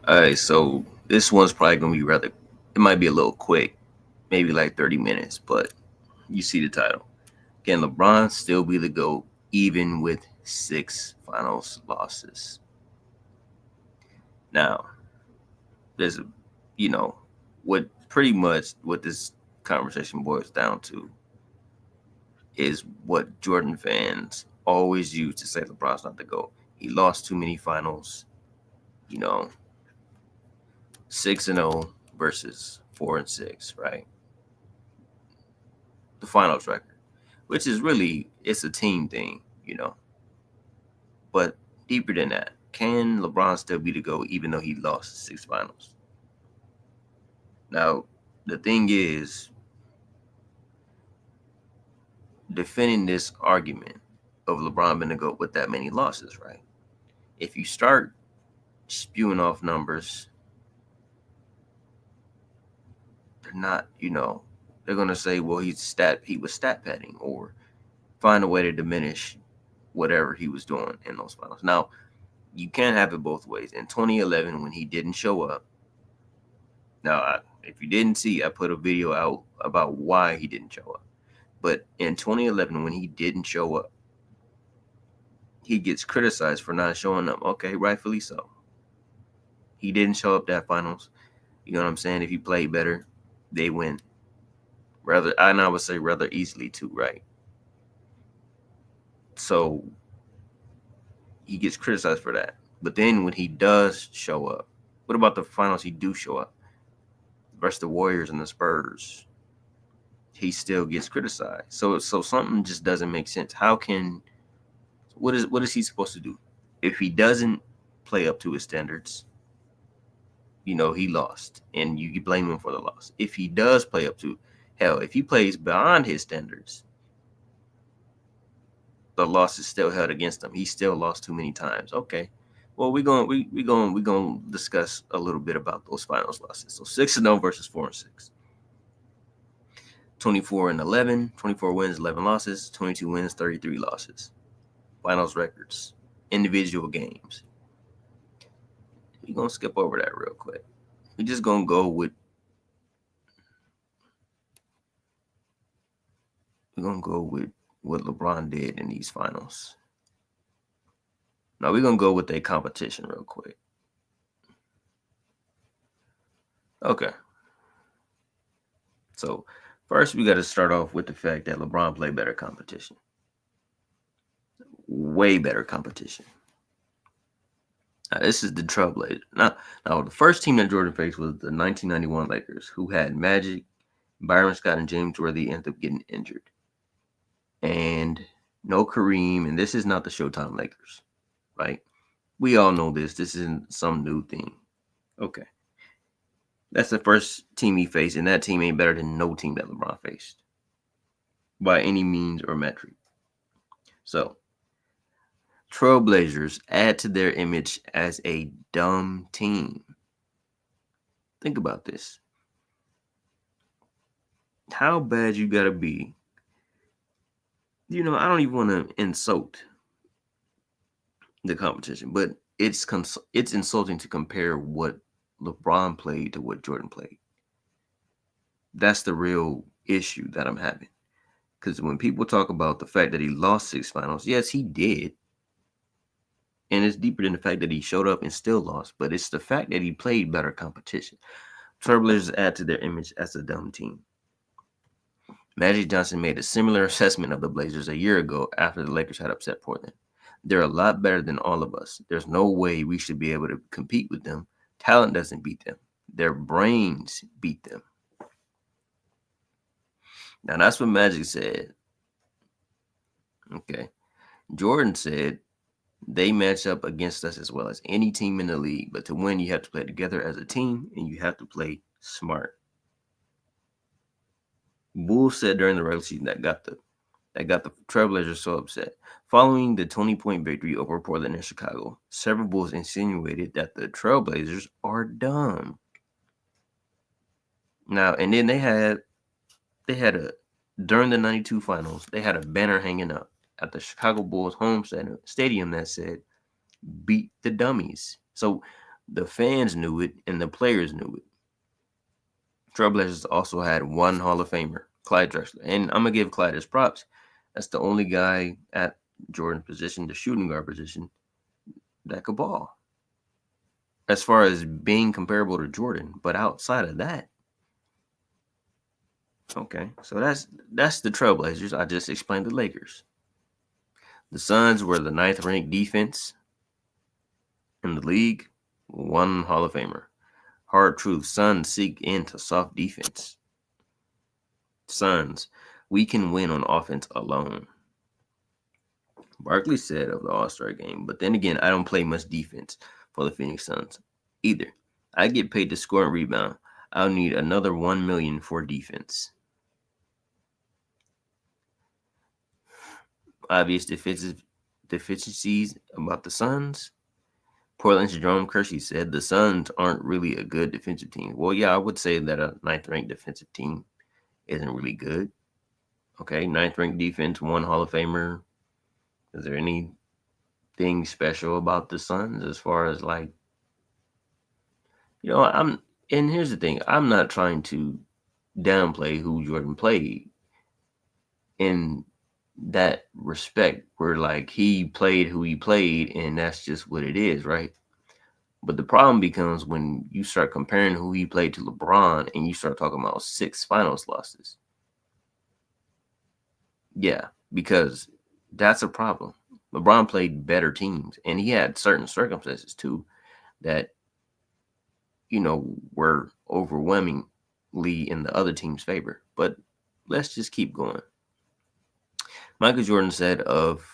All right, so this one's probably gonna be rather. It might be a little quick, maybe like 30 minutes, but you see the title. Can LeBron still be the GOAT even with six finals losses? Now, there's a, you know, what pretty much what this conversation boils down to is what Jordan fans always use to say LeBron's not the GOAT. He lost too many finals, you know, 6-0 versus 4-6, right? The finals record, which is really it's a team thing. But deeper than that, can LeBron still be the GOAT even though he lost six finals? Now, the thing is, defending this argument of LeBron being the GOAT with that many losses, right? If you start spewing off numbers, they're not, they're gonna say, well, he was stat padding, or find a way to diminish whatever he was doing in those finals. Now, you can't have it both ways. In 2011, when he didn't show up, if you didn't see, I put a video out about why he didn't show up. But in 2011, when he didn't show up, he gets criticized for not showing up. Okay, rightfully so. He didn't show up that finals. You know what I'm saying? If he played better, they win. And I would say rather easily too, right? So he gets criticized for that. But then when he does show up, what about the finals he do show up versus the Warriors and the Spurs? He still gets criticized. So something just doesn't make sense. What is he supposed to do? If he doesn't play up to his standards, he lost, and you blame him for the loss. If he does play up to, hell, if he plays beyond his standards, the loss is still held against him. He still lost too many times. Okay, well we gonna discuss a little bit about those finals losses. So 6-0 versus 4-6. 24-11, 24 wins, 11 losses, 22 wins, 33 losses. Finals records, individual games. We're gonna skip over that real quick. We're just gonna go with what LeBron did in these finals. Now we're gonna go with a competition real quick. Okay. So first we gotta start off with the fact that LeBron played better competition. Way better competition. Now, this is the Trailblazers. Now, the first team that Jordan faced was the 1991 Lakers, who had Magic, Byron Scott, and James Worthy ended up getting injured. And no Kareem, and this is not the Showtime Lakers, right? We all know this. This isn't some new thing. Okay. That's the first team he faced, and that team ain't better than no team that LeBron faced by any means or metric. So, Trailblazers add to their image as a dumb team. Think about this. How bad you gotta be. I don't even want to insult the competition, but it's insulting to compare what LeBron played to what Jordan played. That's the real issue that I'm having. Because when people talk about the fact that he lost six finals, yes, he did. And it's deeper than the fact that he showed up and still lost, but it's the fact that he played better competition. Trailblazers add to their image as a dumb team. Magic Johnson made a similar assessment of the Blazers a year ago after the Lakers had upset Portland. They're a lot better than all of us. There's no way we should be able to compete with them. Talent doesn't beat them. Their brains beat them. Now, that's what Magic said. Okay. Jordan said they match up against us as well as any team in the league, but to win, you have to play together as a team and you have to play smart. Bulls said during the regular season that got the Trailblazers so upset. Following the 20-point victory over Portland and Chicago, several Bulls insinuated that the Trailblazers are dumb. Now, and then they had during the 92 finals, they had a banner hanging up at the Chicago Bulls home stadium that said, "Beat the dummies." So The fans knew it, and the players knew it. Trailblazers also had one Hall of Famer, Clyde Drexler. And I'm going to give Clyde his props. That's the only guy at Jordan's position, the shooting guard position, that could ball. As far as being comparable to Jordan. But outside of that, okay, so that's the Trailblazers. I just explained the Lakers. The Suns were the ninth ranked defense in the league, one Hall of Famer. Hard truth, Suns seek into soft defense. Suns, we can win on offense alone. Barkley said of the All-Star game, but then again, I don't play much defense for the Phoenix Suns either. I get paid to score and rebound. I'll need another $1 million for defense. Obvious deficiencies about the Suns. Portland's Jerome Kersey said the Suns aren't really a good defensive team. Well, yeah, I would say that a ninth-ranked defensive team isn't really good. Okay, ninth-ranked defense, one Hall of Famer. Is there anything special about the Suns as far as like, and here's the thing, I'm not trying to downplay who Jordan played in that respect where like he played who he played and that's just what it is, right? But the problem becomes when you start comparing who he played to LeBron and you start talking about 6 finals losses. Yeah, because that's a problem. LeBron played better teams and he had certain circumstances too that were overwhelmingly in the other team's favor. But let's just keep going. Michael Jordan said of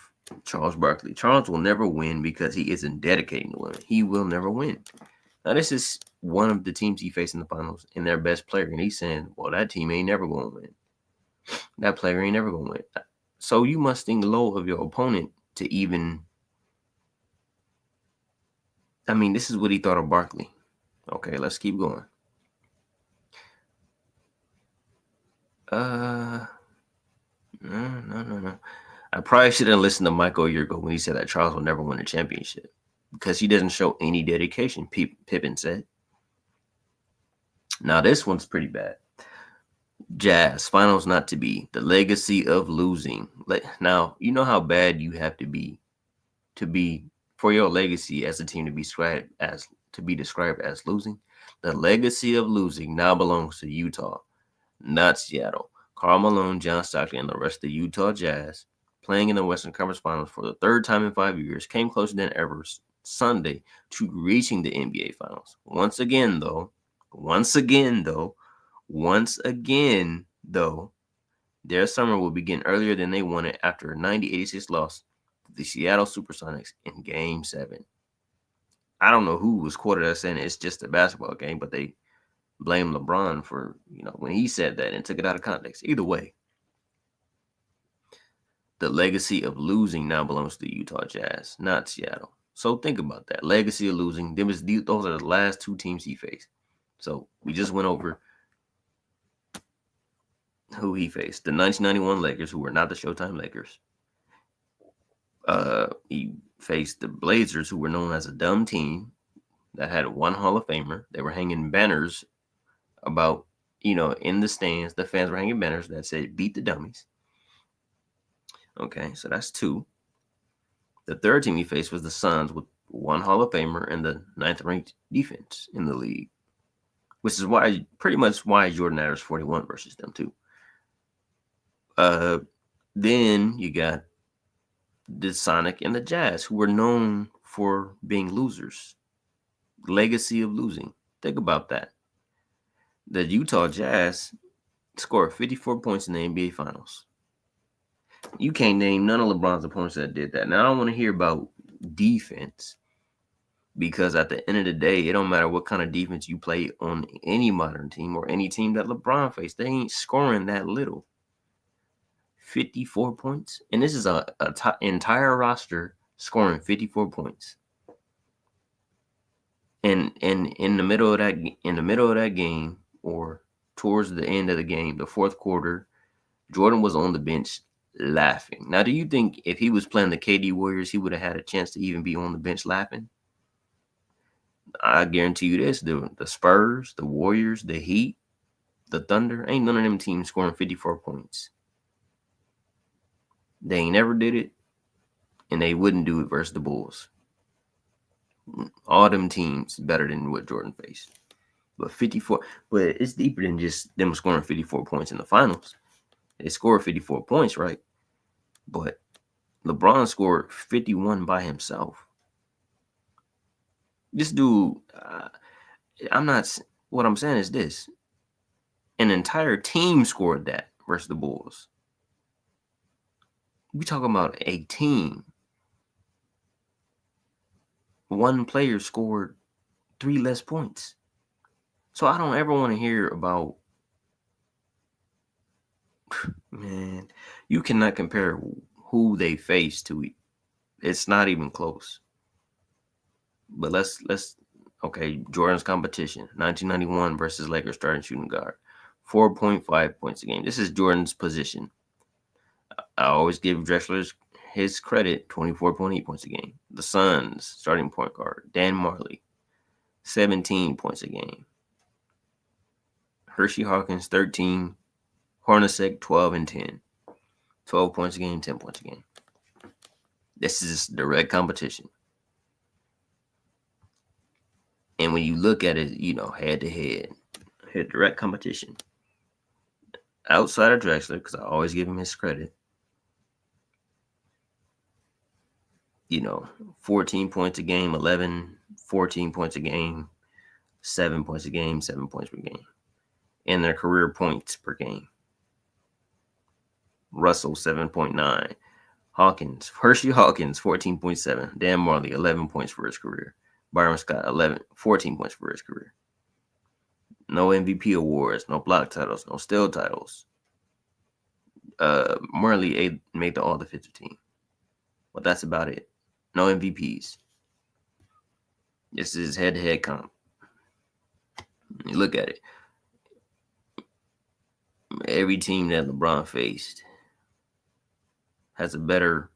Charles Barkley, Charles will never win because he isn't dedicating to winning. He will never win. Now, this is one of the teams he faced in the finals and their best player. And he's saying, well, that team ain't never going to win. That player ain't never going to win. So you must think low of your opponent to even... I mean, this is what he thought of Barkley. Okay, let's keep going. No. I probably should have listened to Michael a year ago when he said that Charles will never win a championship because he doesn't show any dedication, Pippen said. Now, this one's pretty bad. Jazz, finals not to be. The legacy of losing. Now, you know how bad you have to be for your legacy as a team to be described as losing. The legacy of losing now belongs to Utah, not Seattle. Karl Malone, John Stockton, and the rest of the Utah Jazz, playing in the Western Conference Finals for the third time in 5 years, came closer than ever Sunday to reaching the NBA Finals. Once again, though, their summer will begin earlier than they wanted after a 90-86 loss to the Seattle Supersonics in Game 7. I don't know who was quoted as saying it's just a basketball game, but they blame LeBron for, when he said that and took it out of context. Either way, the legacy of losing now belongs to the Utah Jazz, not Seattle. So think about that. Legacy of losing. Those are the last 2 teams he faced. So we just went over who he faced. The 1991 Lakers, who were not the Showtime Lakers. He faced the Blazers, who were known as a dumb team that had one Hall of Famer. They were hanging banners about, in the stands. The fans were hanging banners that said, beat the dummies. Okay, so that's 2. The third team he faced was the Suns with one Hall of Famer and the 9th-ranked defense in the league, which is pretty much why Jordan averaged 41 versus them too. Then you got the Sonic and the Jazz, who were known for being losers. Legacy of losing. Think about that. The Utah Jazz scored 54 points in the NBA Finals. You can't name none of LeBron's opponents that did that. Now, I don't want to hear about defense because at the end of the day, it don't matter what kind of defense you play on any modern team or any team that LeBron faced. They ain't scoring that little. 54 points. And this is a entire roster scoring 54 points. And in the middle of that game, or towards the end of the game, the fourth quarter, Jordan was on the bench laughing. Now, do you think if he was playing the KD Warriors, he would have had a chance to even be on the bench laughing? I guarantee you this: the Spurs, the Warriors, the Heat, the Thunder, ain't none of them teams scoring 54 points. They ain't never did it, and they wouldn't do it versus the Bulls. All them teams better than what Jordan faced. But 54, but it's deeper than just them scoring 54 points in the finals. They scored 54 points, right? But LeBron scored 51 by himself. This dude, I'm not, what I'm saying is this: an entire team scored that versus the Bulls. We talking about a team. One player scored 3 less points. So I don't ever want to hear about, man, you cannot compare who they face to it. It's not even close. But let's okay, Jordan's competition, 1991 versus Lakers starting shooting guard. 4.5 points a game. This is Jordan's position. I always give Drexler his credit, 24.8 points a game. The Suns starting point guard, Dan Marley, 17 points a game. Hershey Hawkins, 13. Hornacek, 12 and 10. 12 points a game, 10 points a game. This is direct competition. And when you look at it, head to head, direct competition. Outside of Drexler, because I always give him his credit, 14 points a game, 11, 14 points a game, 7 points a game, 7 points per game. And their career points per game. Russell, 7.9. Hershey Hawkins, 14.7. Dan Marley, 11 points for his career. Byron Scott, 14 points for his career. No MVP awards, no block titles, no steal titles. Marley made the all-defensive team. But that's about it. No MVPs. This is head-to-head comp. You look at it. Every team that LeBron faced has a better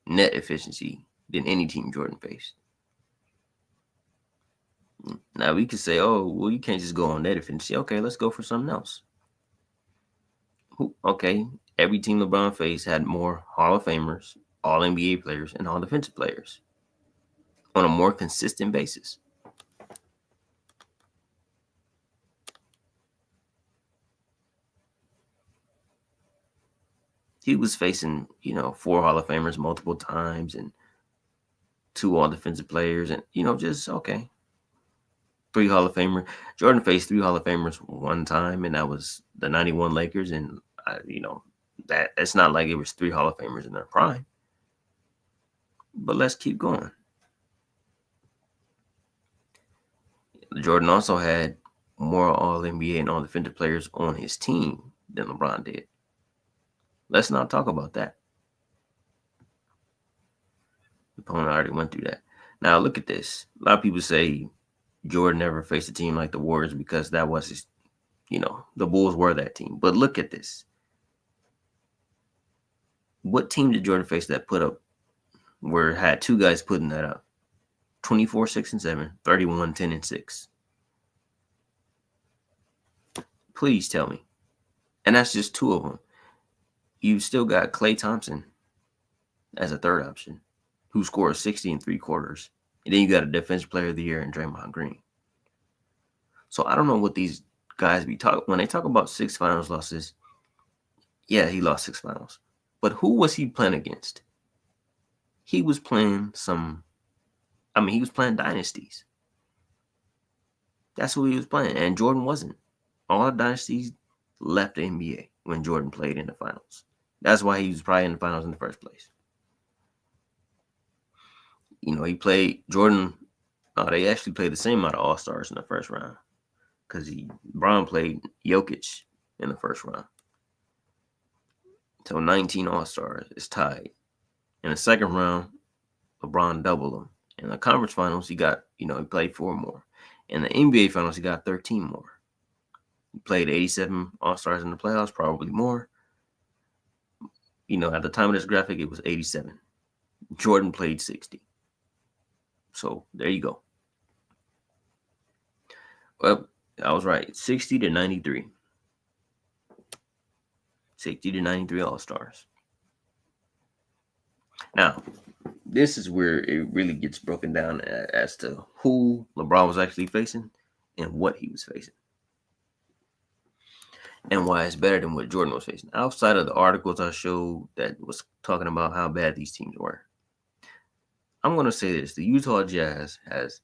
net efficiency than any team Jordan faced. Now we could say, oh, well, you can't just go on net efficiency. Okay, let's go for something else. Okay, every team LeBron faced had more Hall of Famers, All NBA players, and All Defensive players on a more consistent basis. He was facing, 4 Hall of Famers multiple times and 2 All Defensive players, and just okay. 3 Hall of Famers. Jordan faced 3 Hall of Famers one time, and that was the '91 Lakers, and that it's not like it was 3 Hall of Famers in their prime. But let's keep going. Jordan also had more All NBA and All Defensive players on his team than LeBron did. Let's not talk about that. The opponent already went through that. Now look at this. A lot of people say Jordan never faced a team like the Warriors because that was his, the Bulls were that team. But look at this. What team did Jordan face that put up, where had 2 guys putting that up? 24, 6 and 7, 31, 10 and 6. Please tell me. And that's just 2 of them. You still got Klay Thompson as a third option, who scored 60 in 3 quarters. And then you got a Defensive Player of the Year in Draymond Green. So I don't know what these guys be talking when they talk about 6 finals losses. Yeah, he lost 6 finals. But who was he playing against? He was playing he was playing dynasties. That's who he was playing. And Jordan wasn't. All the dynasties left the NBA when Jordan played in the finals. That's why he was probably in the finals in the first place. He played Jordan. They actually played the same amount of All-Stars in the first round because LeBron played Jokic in the first round. So 19 All-Stars is tied. In the second round, LeBron doubled them. In the conference finals, he got, he played 4 more. In the NBA finals, he got 13 more. He played 87 All-Stars in the playoffs, probably more. At the time of this graphic, it was 87. Jordan played 60. So there you go. Well, I was right. 60 to 93. 60 to 93 All Stars. Now, this is where it really gets broken down as to who LeBron was actually facing and what he was facing, and why it's better than what Jordan was facing. Outside of the articles I showed that was talking about how bad these teams were, I'm going to say this: the Utah Jazz has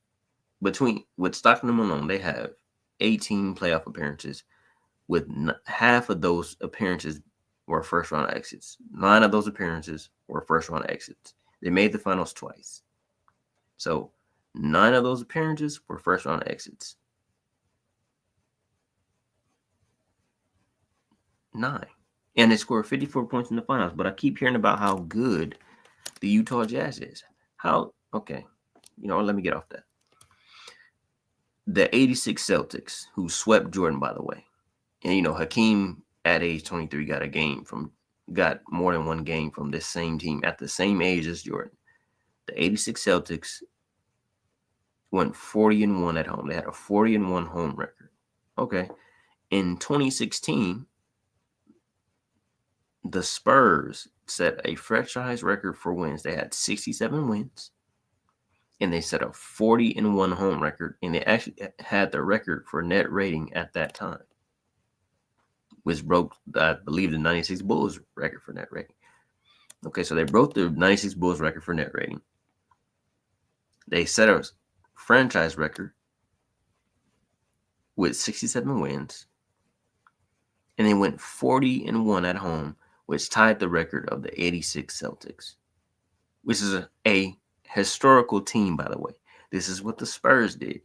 with Stockton and Malone, they have 18 playoff appearances. With half of those appearances were first round exits. 9 of those appearances were first round exits. They made the finals twice. So 9 of those appearances were first round exits. 9. And they scored 54 points in the finals. But I keep hearing about how good the Utah Jazz is. Okay. Let me get off that. The 86 Celtics, who swept Jordan, by the way. And, Hakeem at age 23 got more than one game from this same team at the same age as Jordan. The 86 Celtics went 40-1 at home. They had a 40-1 home record. Okay. In 2016, the Spurs set a franchise record for wins. They had 67 wins, and they set a 40-1 home record, and they actually had the record for net rating at that time, which broke, I believe, the 96 Bulls record for net rating. Okay, so they broke the 96 Bulls record for net rating. They set a franchise record with 67 wins, and they went 40-1 at home, which tied the record of the 86 Celtics, which is a historical team, by the way. This is what the Spurs did.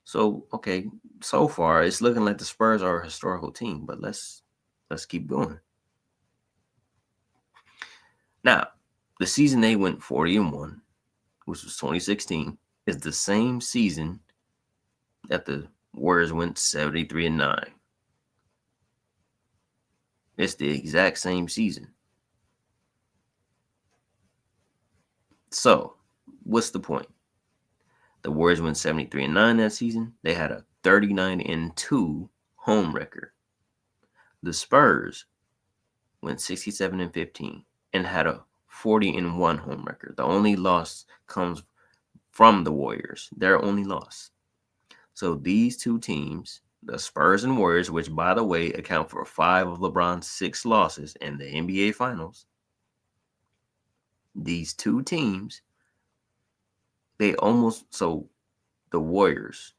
So, okay, so far it's looking like the Spurs are a historical team, but let's keep going. Now, the season they went 40-1, which was 2016, is the same season that the Warriors went 73-9. It's the exact same season. So, what's the point? The Warriors went 73-9 that season. They had a 39-2 home record. The Spurs went 67-15 and had a 40-1 home record. The only loss comes from the Warriors. Their only loss. So these two teams, the Spurs and Warriors, which by the way account for 5 of LeBron's 6 losses in the NBA Finals, these two teams, the Warriors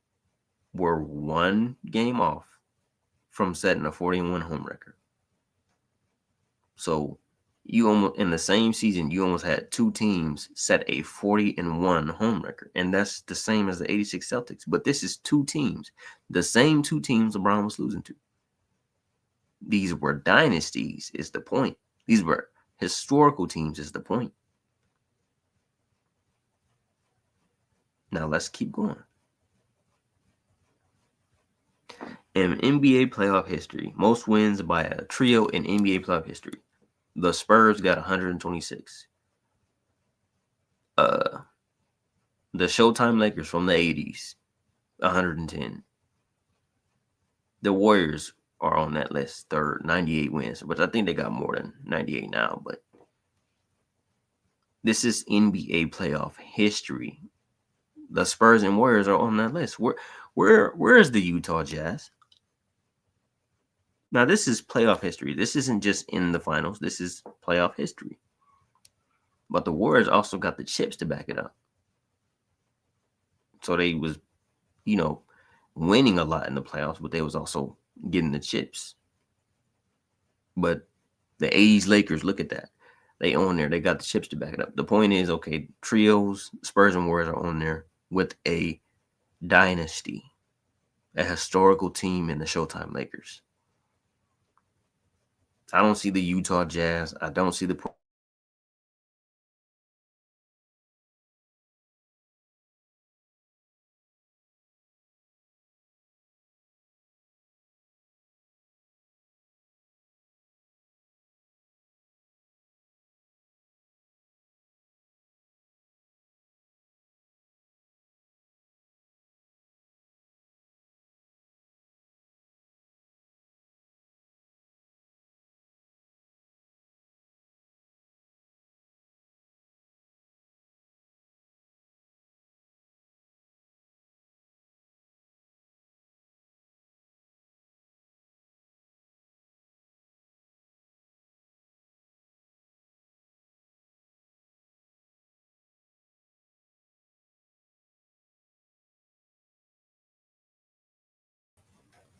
were 1 game off from setting a 40-1 home record. So you almost, in the same season, you almost had 2 teams set a 40-1 home record. And that's the same as the 86 Celtics. But this is 2 teams, the same 2 teams LeBron was losing to. These were dynasties, is the point. These were historical teams, is the point. Now let's keep going. In NBA playoff history, most wins by a trio in NBA playoff history. The Spurs got 126. The Showtime Lakers from the 80s, 110. The Warriors are on that list, third, 98 wins, but I think they got more than 98 now. But this is NBA playoff history. The Spurs and Warriors are on that list. Where is the Utah Jazz? Now, this is playoff history. This isn't just in the finals. This is playoff history. But the Warriors also got the chips to back it up. So they was, winning a lot in the playoffs, but they was also getting the chips. But the 80s Lakers, look at that. They own there. They got the chips to back it up. The point is, okay, trios, Spurs and Warriors are on there with a dynasty, a historical team in the Showtime Lakers. I don't see the Utah Jazz. I don't see the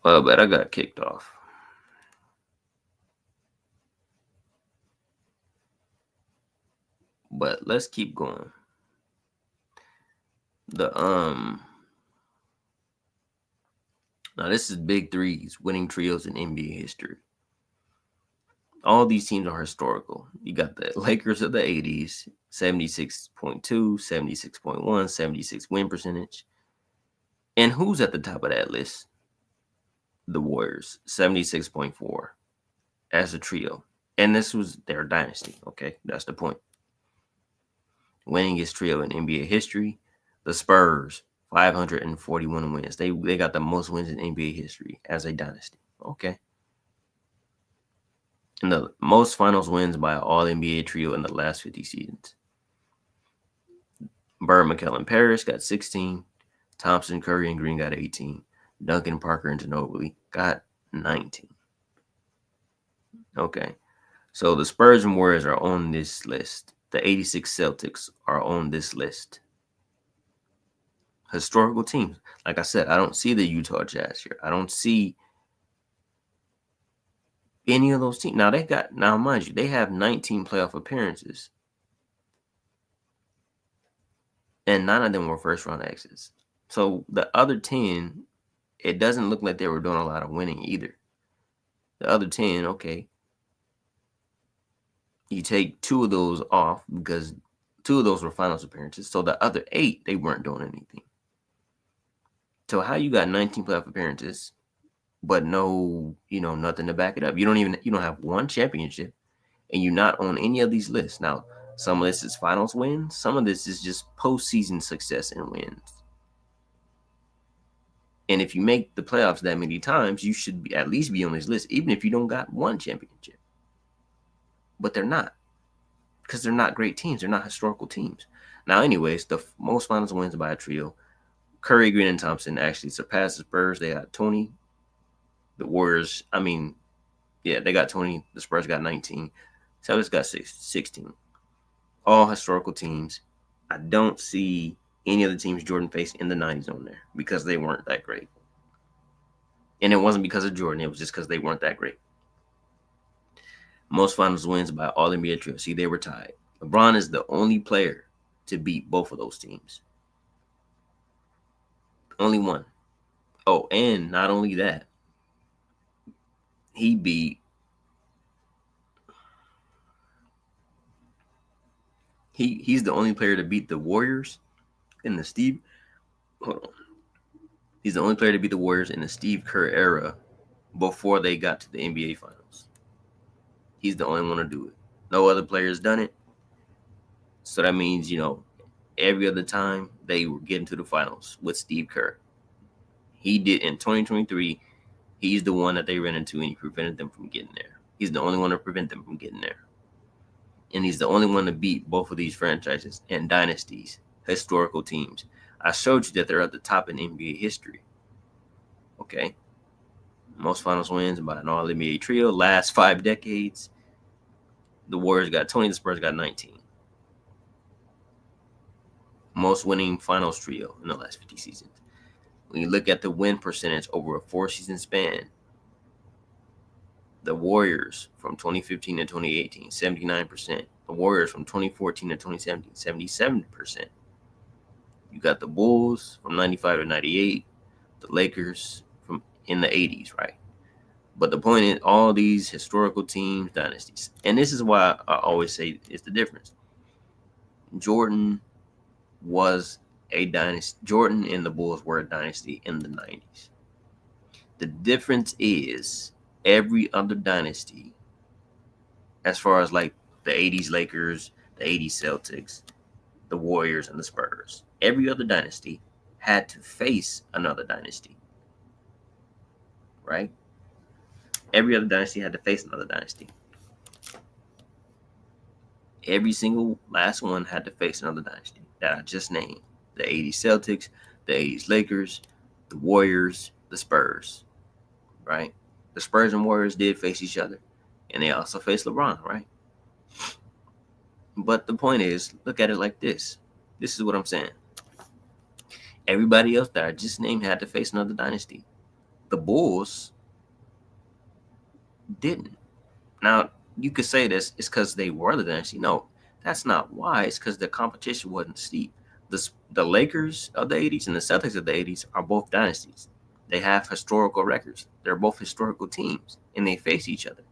But I got kicked off. But let's keep going. The Now this is big threes, winning trios in NBA history. All these teams are historical. You got the Lakers of the 80s, 76.2, 76.1, 76 win percentage. And who's at the top of that list? The Warriors, 76.4 as a trio. And this was their dynasty, okay? That's the point. Winningest trio in NBA history. The Spurs, 541 wins. They got the most wins in NBA history as a dynasty. Okay. And the most finals wins by an all NBA trio in the last 50 seasons. Bird, McKellen, Parrish got 16. Thompson, Curry, and Green got 18. Duncan, Parker, and Ginobili got 19. Okay. So the Spurs and Warriors are on this list. The 86 Celtics are on this list. Historical teams. Like I said, I don't see the Utah Jazz here. I don't see any of those teams. Now mind you, they have 19 playoff appearances. And 9 of them were first round exits. So the other 10, it doesn't look like they were doing a lot of winning either. The other 10, okay. You take 2 of those off because 2 of those were finals appearances. So the other 8, they weren't doing anything. So how you got 19 playoff appearances, but no, nothing to back it up? You don't have one championship, and you're not on any of these lists. Now, some of this is finals wins, some of this is just postseason success and wins. And if you make the playoffs that many times, you should at least be on this list, even if you don't got one championship. But they're not, because they're not great teams. They're not historical teams. Now, anyways, the most finals wins by a trio. Curry, Green, and Thompson actually surpassed the Spurs. They got 20. The Warriors, they got 20. The Spurs got 19. Celtics got 16. All historical teams. I don't see any of the teams Jordan faced in the 90s on there because they weren't that great. And it wasn't because of Jordan. It was just because they weren't that great. Most finals wins by all NBA trio. See, they were tied. LeBron is the only player to beat both of those teams. Only one. Oh, and not only that, he's the only player to beat the Warriors in the Steve. Hold on. He's the only player to beat the Warriors in the Steve Kerr era before they got to the NBA Finals. He's the only one to do it. No other player has done it. So that means, every other time they were getting to the finals with Steve Kerr. He did in 2023. He's the one that they ran into and he prevented them from getting there. He's the only one to prevent them from getting there. And he's the only one to beat both of these franchises and dynasties, historical teams. I showed you that they're at the top in NBA history. Okay. Most finals wins by an all NBA trio. Last 5 decades, the Warriors got 20, the Spurs got 19. Most winning finals trio in the last 50 seasons. When you look at the win percentage over a 4-season span, the Warriors from 2015 to 2018, 79%. The Warriors from 2014 to 2017, 77%. You got the Bulls from 95 to 98, the Lakers from in the 80s, right? But the point is, all these historical teams, dynasties. And this is why I always say it's the difference. Jordan was a dynasty. Jordan and the Bulls were a dynasty in the 90s. The difference is every other dynasty, as far as like the 80s Lakers, the 80s Celtics, the Warriors, and the Spurs, every other dynasty had to face another dynasty, right? Every other dynasty had to face another dynasty. Every single last one had to face another dynasty that I just named. The 80s Celtics, the 80s Lakers, the Warriors, the Spurs, right? The Spurs and Warriors did face each other, and they also faced LeBron, right? But the point is, look at it like this. This is what I'm saying. Everybody else that I just named had to face another dynasty. The Bulls didn't. Now, you could say this is because they were the dynasty. No, that's not why. It's because the competition wasn't steep. The Lakers of the 80s and the Celtics of the 80s are both dynasties. They have historical records. They're both historical teams, and they face each other.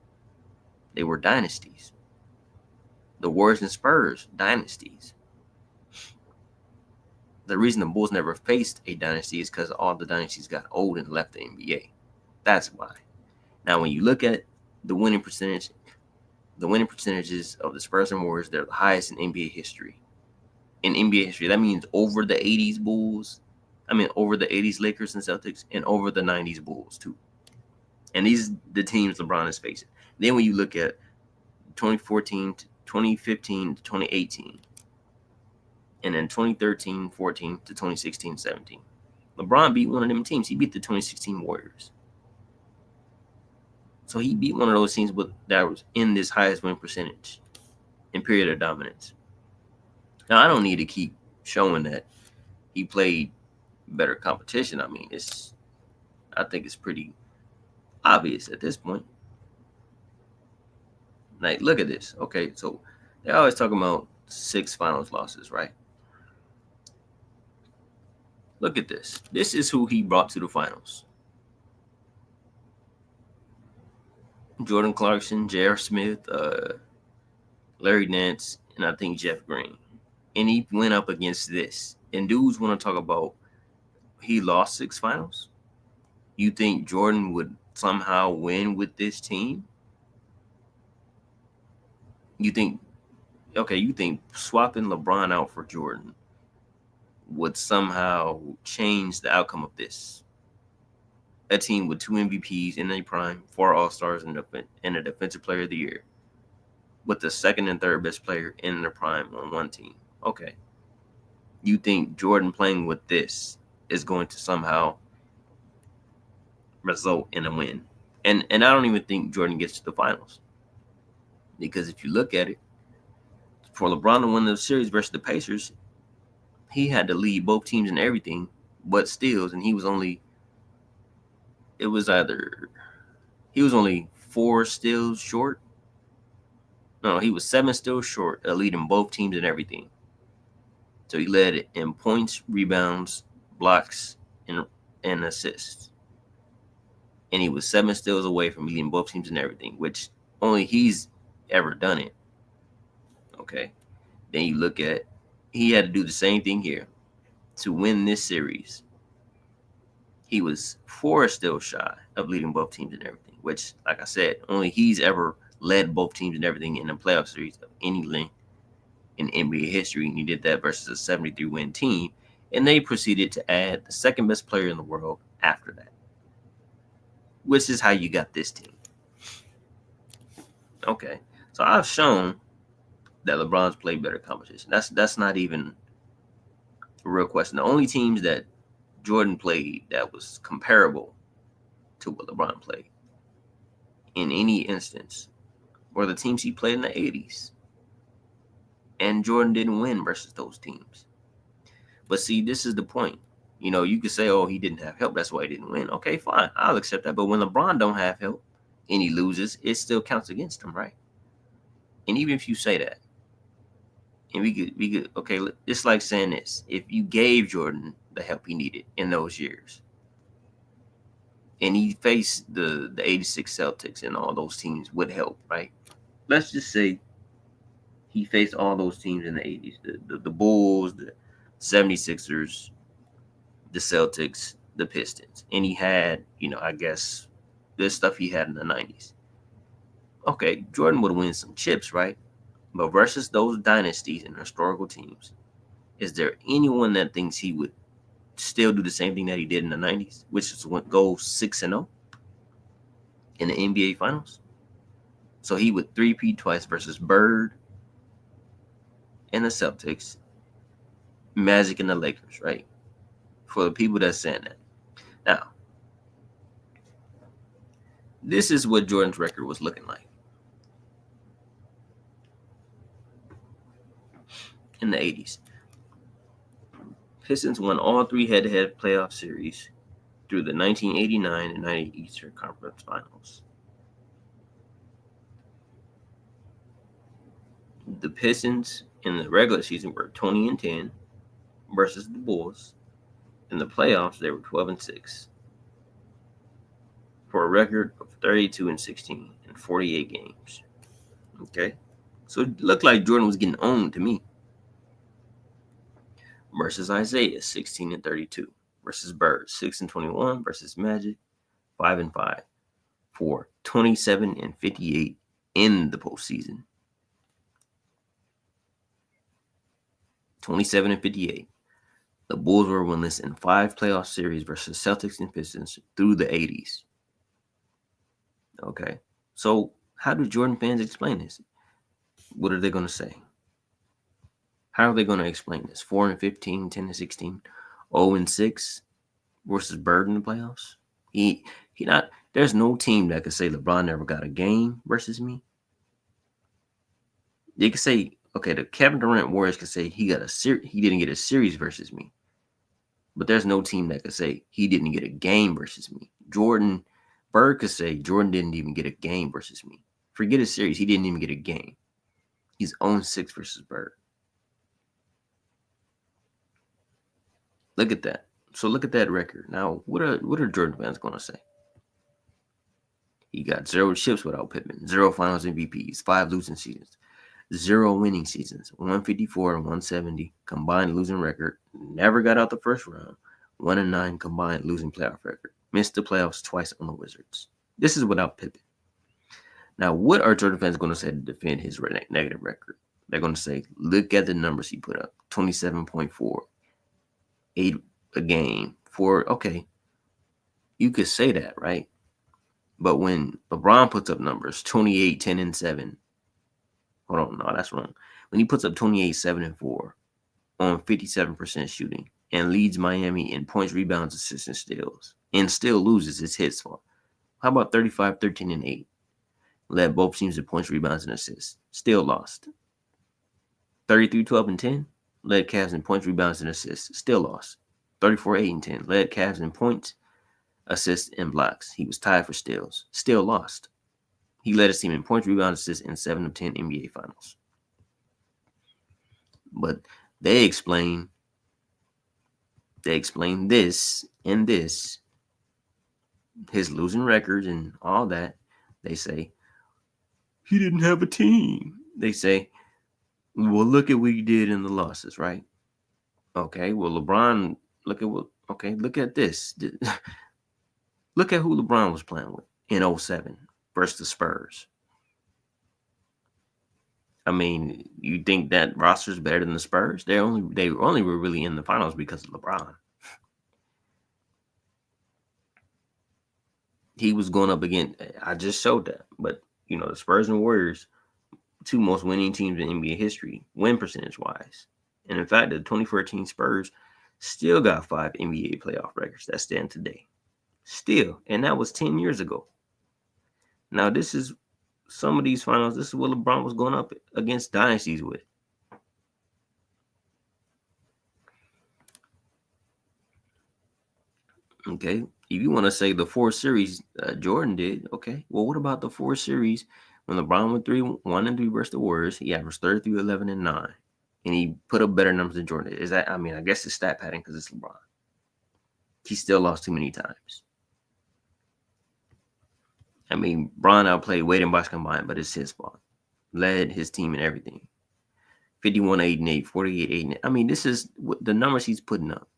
They were dynasties. The Warriors and Spurs, dynasties. The reason the Bulls never faced a dynasty is because all the dynasties got old and left the NBA. That's why. Now, when you look at the winning percentage, the winning percentages of the Spurs and Warriors, they're the highest in NBA history. In NBA history, that means over the 80s Bulls, over the 80s Lakers and Celtics, and over the 90s Bulls, too. And these are the teams LeBron is facing. Then when you look at 2014 to 2015 to 2018, and then 2013, 14 to 2016, 17. LeBron beat one of them teams. He beat the 2016 Warriors. So he beat one of those teams that was in this highest win percentage in period of dominance. Now, I don't need to keep showing that he played better competition. I think it's pretty obvious at this point. Like, look at this. Okay, so they always talk about 6 finals losses, right? Look at this. This is who he brought to the finals. Jordan Clarkson, J.R. Smith, Larry Nance, and I think Jeff Green. And he went up against this. And dudes want to talk about he lost 6 finals? You think Jordan would somehow win with this team? You think swapping LeBron out for Jordan would somehow change the outcome of this? A team with 2 MVPs in their prime, 4 All-Stars, and a Defensive Player of the Year, with the second and third best player in their prime on one team. Okay. You think Jordan playing with this is going to somehow result in a win? And I don't even think Jordan gets to the finals. Because if you look at it, for LeBron to win the series versus the Pacers, he had to lead both teams in everything but steals, and he was only 4 steals short. No, he was 7 steals short of leading both teams in everything. So he led in points, rebounds, blocks, and assists. And he was 7 steals away from leading both teams in everything, which only he's ever done it. Okay. Then you look at, he had to do the same thing here to win this series. He was 4 steals shy of leading both teams in everything, which, like I said, only he's ever led both teams in everything in a playoff series of any length in NBA history. And he did that versus a 73-win team. And they proceeded to add the second best player in the world after that, which is how you got this team. Okay. So I've shown that LeBron's played better competition. That's not even a real question. The only teams that Jordan played that was comparable to what LeBron played in any instance were the teams he played in the 80s. And Jordan didn't win versus those teams. But see, this is the point. You could say, oh, he didn't have help, that's why he didn't win. Okay, fine. I'll accept that. But when LeBron don't have help and he loses, it still counts against him, right? And even if you say that, and we could, okay, it's like saying this. If you gave Jordan the help he needed in those years, and he faced the 86 Celtics and all those teams with help, right? Let's just say he faced all those teams in the 80s, the Bulls, the 76ers, the Celtics, the Pistons. And he had, I guess, the stuff he had in the 90s. Okay, Jordan would win some chips, right? But versus those dynasties and historical teams, is there anyone that thinks he would still do the same thing that he did in the 90s, which is go 6-0 in the NBA Finals? So he would three-peat twice versus Bird and the Celtics, Magic and the Lakers, right? For the people that's saying that. Now, this is what Jordan's record was looking like in the 80s. Pistons won all 3 head-to-head playoff series through the 1989 and 90 Eastern Conference Finals. The Pistons in the regular season were 20-10 versus the Bulls. In the playoffs, they were 12-6 for a record of 32-16 in 48 games. Okay, so it looked like Jordan was getting owned to me. Versus Isaiah, 16-32. Versus Bird, 6-21. Versus Magic, 5-5 for 27-58 in the postseason. 27-58. The Bulls were winless in 5 playoff series versus Celtics and Pistons through the 80s. Okay, so how do Jordan fans explain this? What are they going to say? How are they going to explain this? 4-15, 10-16, 0-6 versus Bird in the playoffs? He not. There's no team that could say LeBron never got a game versus me. They could say, okay, the Kevin Durant Warriors could say he didn't get a series versus me. But there's no team that could say he didn't get a game versus me. Bird could say Jordan didn't even get a game versus me. Forget a series, he didn't even get a game. He's 0-6 versus Bird. Look at that. So look at that record. Now, what are Jordan fans going to say? He got 0 chips without Pippen, 0 Finals MVPs, 5 losing seasons, 0 winning seasons, 154 and 170 combined losing record, never got out the first round, 1-9 combined losing playoff record, missed the playoffs twice on the Wizards. This is without Pippen. Now, what are Jordan fans going to say to defend his negative record? They're going to say, look at the numbers he put up, 27.4, 8 a game, 4. Okay, you could say that, right? But when LeBron puts up numbers, 28, 10, and 7. Hold on, no, that's wrong. When he puts up 28, 7, and 4 on 57% shooting and leads Miami in points, rebounds, assists, and steals, and still loses, it's his fault. How about 35, 13, and 8? Led both teams in points, rebounds, and assists. Still lost. 33, 12, and 10? Led Cavs in points, rebounds, and assists. Still lost. 34, 8, and 10. Led Cavs in points, assists, and blocks. He was tied for steals. Still lost. He led his team in points, rebounds, assists in 7 of 10 NBA Finals. But they explain this and this, his losing records and all that. They say he didn't have a team. They say, well, look at what he did in the losses, right? Okay, well, LeBron, look at this. Look at who LeBron was playing with in 07 versus the Spurs. I mean, you think that roster is better than the Spurs? They only were really in the finals because of LeBron. He was going up against. I just showed that, but the Spurs and Warriors, 2 most winning teams in NBA history, win percentage wise. And in fact, the 2014 Spurs still got 5 NBA playoff records that stand today. Still, and that was 10 years ago. Now, this is some of these finals. This is what LeBron was going up against dynasties with. Okay, if you want to say the 4 series Jordan did, okay. Well, what about the 4 series when LeBron went 1-3 versus the Warriors? He averaged 33, 11, and 9, and he put up better numbers than Jordan did. Is that? I mean, I guess it's stat padding because it's LeBron. He still lost too many times. I mean, Bron outplayed Wade and Bosh combined, but it's his fault. Led his team in everything. 51, 8, and 8, 48, 8, and 8. I mean, this is the numbers he's putting up.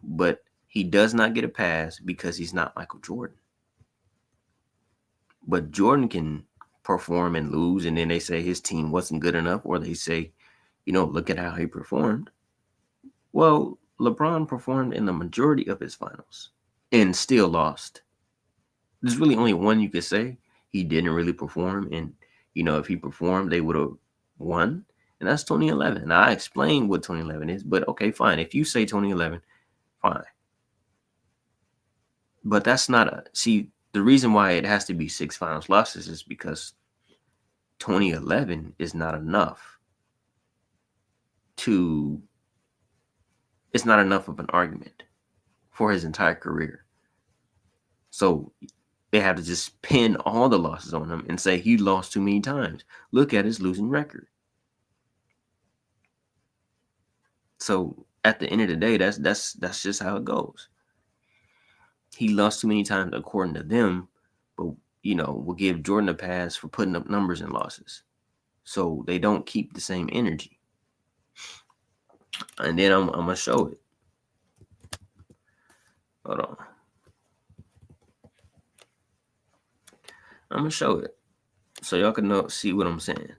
But he does not get a pass because he's not Michael Jordan. But Jordan can perform and lose, and then they say his team wasn't good enough, or they say, look at how he performed. Well, LeBron performed in the majority of his finals and still lost. There's really only one you could say he didn't really perform, and if he performed, they would have won, and that's 2011. Now, I explained what 2011 is, but okay, fine. If you say 2011, fine. But that's not the reason why it has to be 6 finals losses is because 2011 is not enough it's not enough of an argument for his entire career. So they have to just pin all the losses on him and say he lost too many times. Look at his losing record. So at the end of the day, that's just how it goes. He lost too many times according to them, but we'll give Jordan a pass for putting up numbers and losses. So they don't keep the same energy. And then I'm gonna show it. Hold on. I'm gonna show it so y'all can see what I'm saying.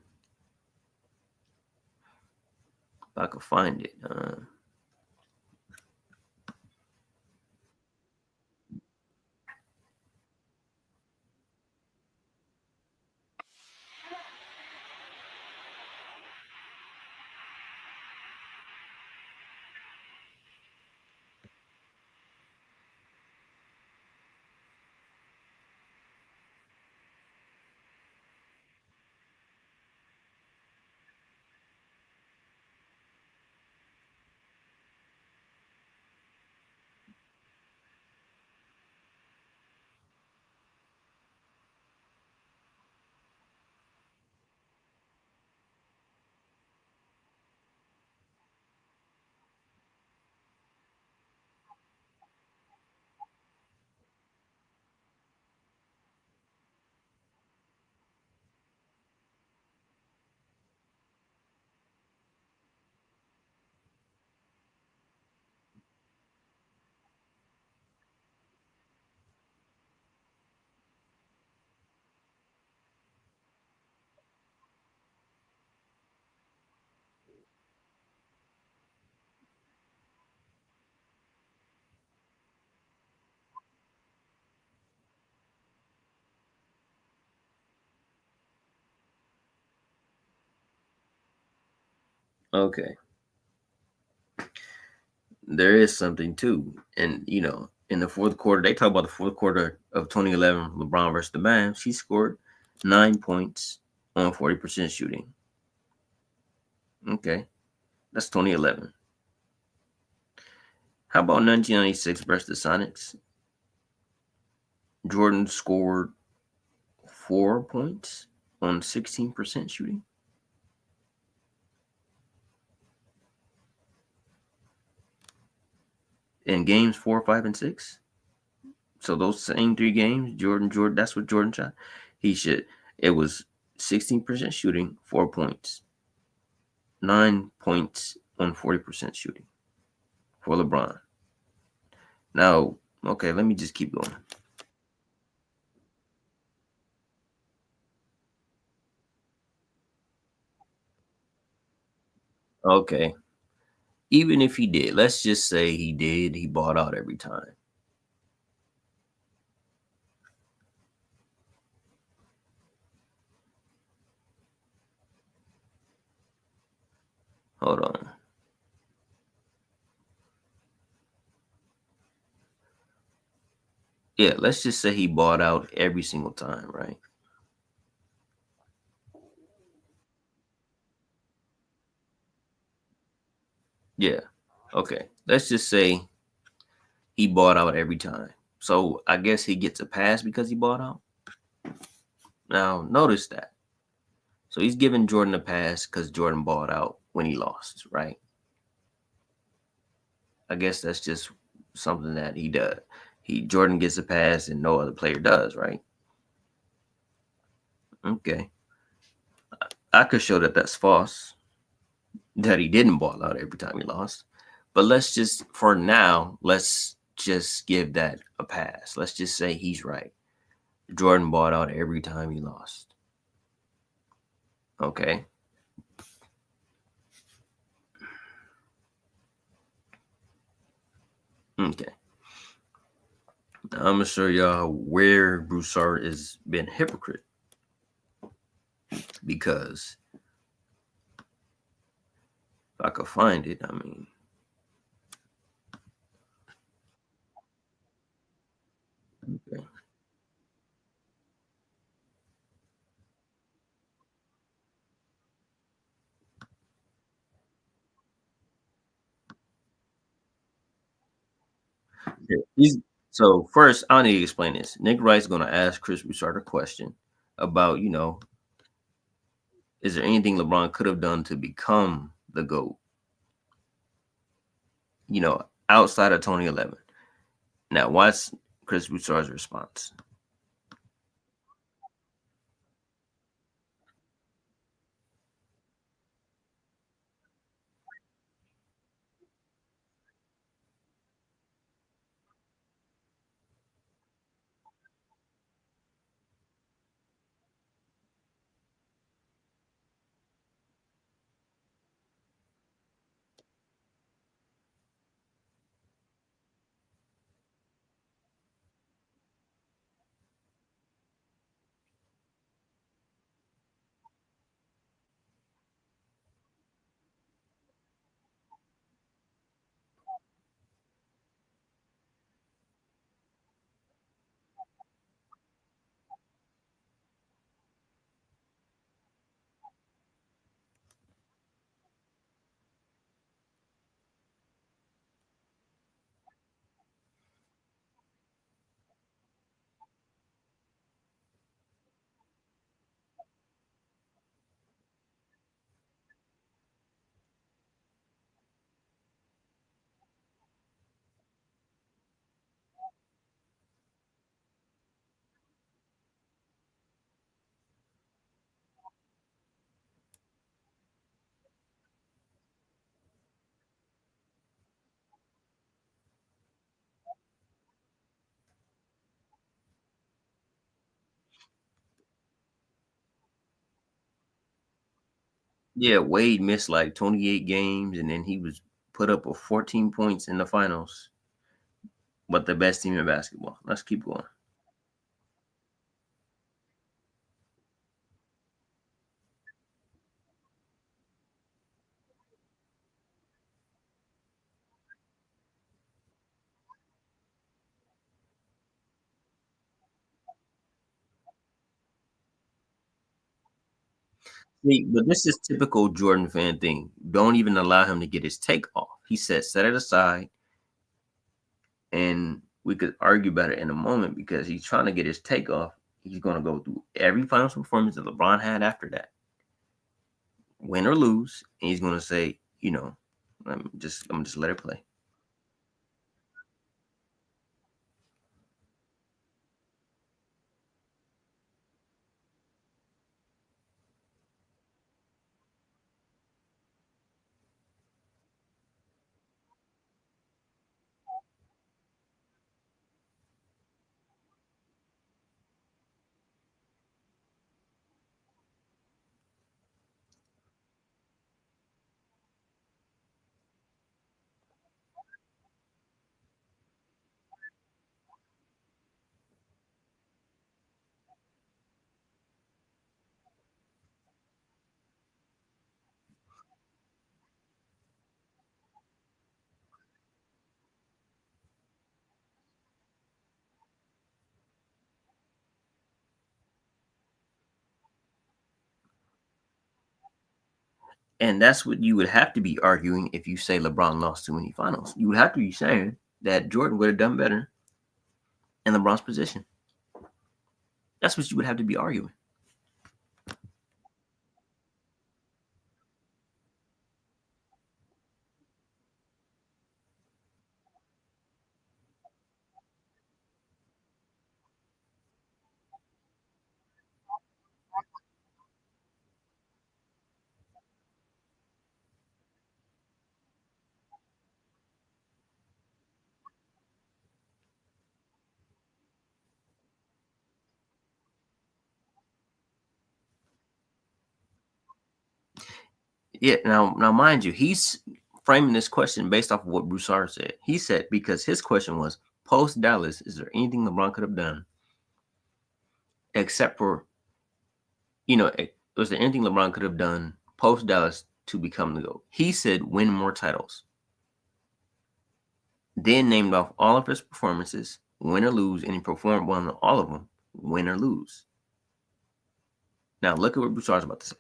If I could find it. Okay, there is something too, and in the fourth quarter, they talk about the fourth quarter of 2011, LeBron versus the Mavs. He scored 9 points on 40% shooting. Okay, that's 2011. How about 1996 versus the Sonics? Jordan scored 4 points on 16% shooting in games 4, 5, and 6. So those same 3 games, Jordan, that's what Jordan shot. He should. It was 16% shooting, 4 points, 9 points on 40% shooting for LeBron. Now, okay, let me just keep going. Okay, even if he did, let's just say he did, he bought out every time. Hold on. Yeah, let's just say he bought out every single time, right? Yeah. Okay. Let's just say he bought out every time. So I guess he gets a pass because he bought out. Now, notice that. So he's giving Jordan a pass because Jordan bought out when he lost, right? I guess that's just something that he does. Jordan gets a pass and no other player does, right? Okay. I could show that that's false, that he didn't ball out every time he lost. But let's just, for now, let's just give that a pass. Let's just say he's right. Jordan bought out every time he lost. Okay. Okay. Now I'm gonna show y'all where Broussard has been hypocrite, because if I could find it, I mean, okay. Okay, so first, I need to explain this. Nick Wright's going to ask Chris Broussard a question about, is there anything LeBron could have done to become the GOAT, outside of 2011? Now, what's Chris Broussard's response? Yeah, Wade missed like 28 games, and then he was put up with 14 points in the finals, but the best team in basketball. Let's keep going. See, but this is typical Jordan fan thing. Don't even allow him to get his take off. He said, set it aside, and we could argue about it in a moment because he's trying to get his take off. He's going to go through every finals performance that LeBron had after that, win or lose, and he's going to say, I'm just let it play. And that's what you would have to be arguing if you say LeBron lost too many finals. You would have to be saying that Jordan would have done better in LeBron's position. That's what you would have to be arguing. Yeah. Now, mind you, he's framing this question based off of what Broussard said. He said because his question was post Dallas, is there anything LeBron could have done except for was there anything LeBron could have done post Dallas to become the GOAT? He said win more titles. Then named off all of his performances, win or lose, and he performed well in all of them, win or lose. Now look at what Broussard's about to say.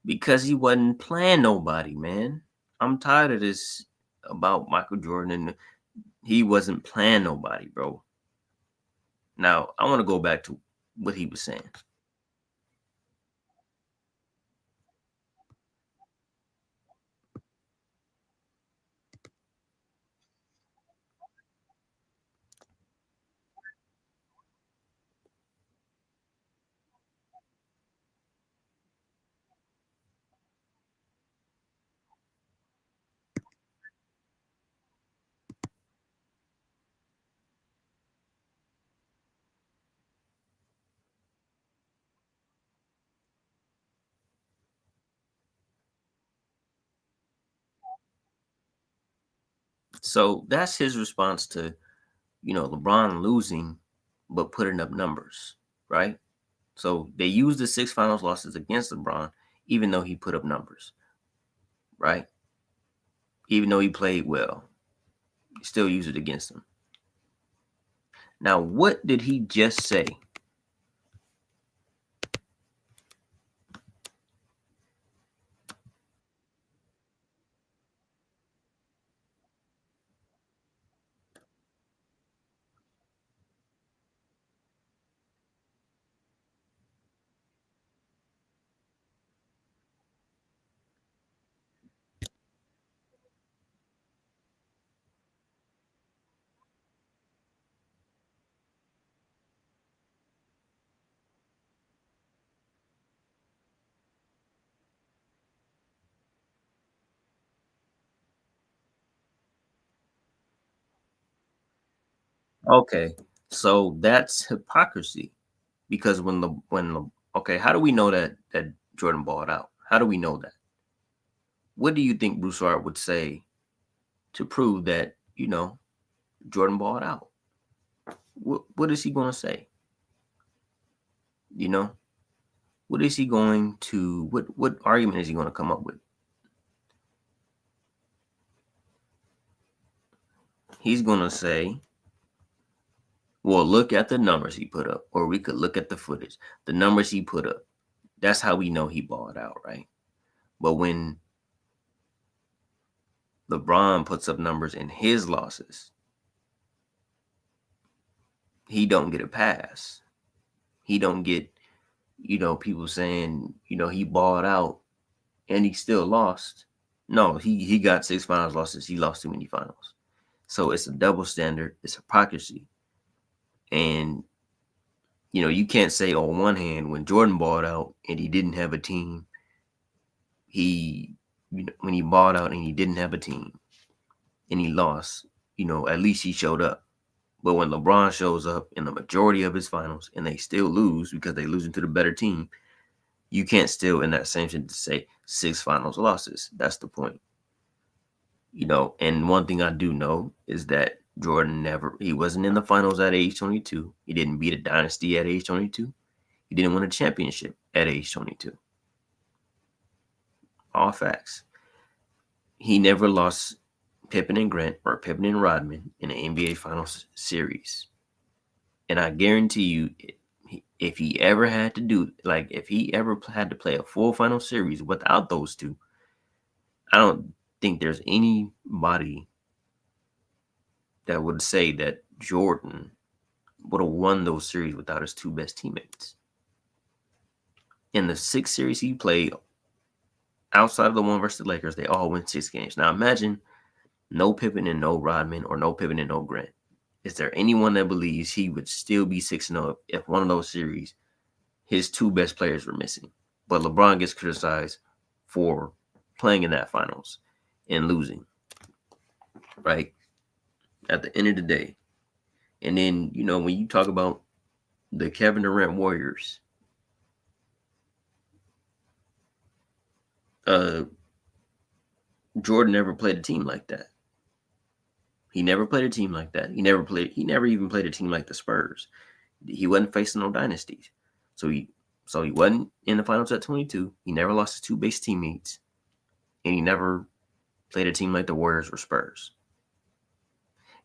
Because he wasn't playing nobody, man. I'm tired of this about Michael Jordan and he wasn't playing nobody, bro. Now I want to go back to what he was saying. So that's his response to, LeBron losing, but putting up numbers, right? So they used the six finals losses against LeBron, even though he put up numbers, right? Even though he played well, they still use it against him. Now, what did he just say? Okay, so that's hypocrisy because okay, how do we know that Jordan balled out? How do we know that? What do you think Broussard would say to prove that Jordan balled out? What is he going to say? You know, what is he going to what argument is he going to come up with? He's going to say, well, look at the numbers he put up, or we could look at the footage, the numbers he put up. That's how we know he balled out, right? But when LeBron puts up numbers in his losses, he don't get a pass. He don't get, people saying, he balled out and he still lost. No, he got six finals losses. He lost too many finals. So it's a double standard. It's hypocrisy. And you can't say on one hand when Jordan balled out and he didn't have a team, he when he balled out and he didn't have a team and he lost, at least he showed up. But when LeBron shows up in the majority of his finals and they still lose because they losing to the better team, you can't still in that same sentence say six finals losses. That's the point. And one thing I do know is that Jordan he wasn't in the finals at age 22. He didn't beat a dynasty at age 22. He didn't win a championship at age 22. All facts. He never lost Pippen and Grant or Pippen and Rodman in an NBA Finals series. And I guarantee you, if he ever had to if he ever had to play a full final series without those two, I don't think there's anybody that would say that Jordan would have won those series without his two best teammates. In the six series he played, outside of the one versus the Lakers, they all win six games. Now imagine no Pippen and no Rodman or no Pippen and no Grant. Is there anyone that believes he would still be 6-0 if one of those series his two best players were missing? But LeBron gets criticized for playing in that finals and losing, right? At the end of the day. And then, when you talk about the Kevin Durant Warriors, uh, Jordan never played a team like that. He never played a team like that. He never even played a team like the Spurs. He wasn't facing no dynasties. So he wasn't in the finals at 22. He never lost his two base teammates. And he never played a team like the Warriors or Spurs.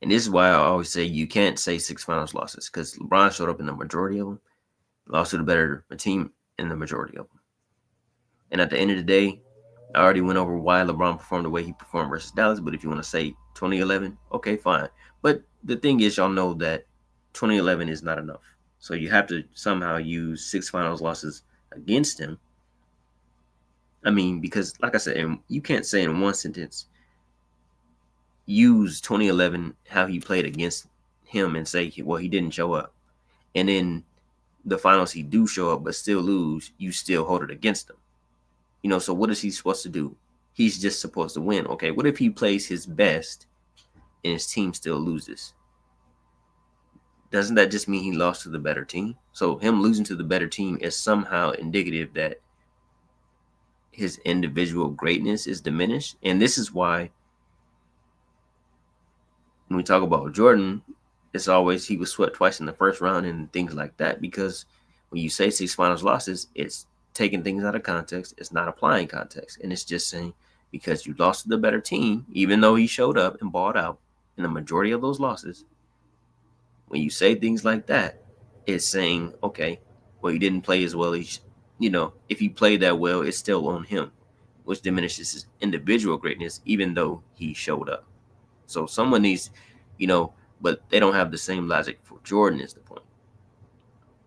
And this is why I always say you can't say six finals losses because LeBron showed up in the majority of them, lost to the better team in the majority of them. And at the end of the day, I already went over why LeBron performed the way he performed versus Dallas. But if you want to say 2011, okay, fine. But the thing is, y'all know that 2011 is not enough. So you have to somehow use 6 finals losses against him. I mean, because like I said, you can't say in one sentence, use 2011, how he played against him, and say, well, he didn't show up. And then the finals, he do show up, but still lose, you still hold it against him. So what is he supposed to do? He's just supposed to win. Okay, what if he plays his best and his team still loses? Doesn't that just mean he lost to the better team? So him losing to the better team is somehow indicative that his individual greatness is diminished. And this is why when we talk about Jordan, it's always he was swept twice in the first round and things like that. Because when you say 6 finals losses, it's taking things out of context. It's not applying context. And it's just saying because you lost to the better team, even though he showed up and balled out in the majority of those losses, when you say things like that, it's saying, okay, well, he didn't play as well. If he played that well, it's still on him, which diminishes his individual greatness, even though he showed up. So someone needs, but they don't have the same logic for Jordan is the point.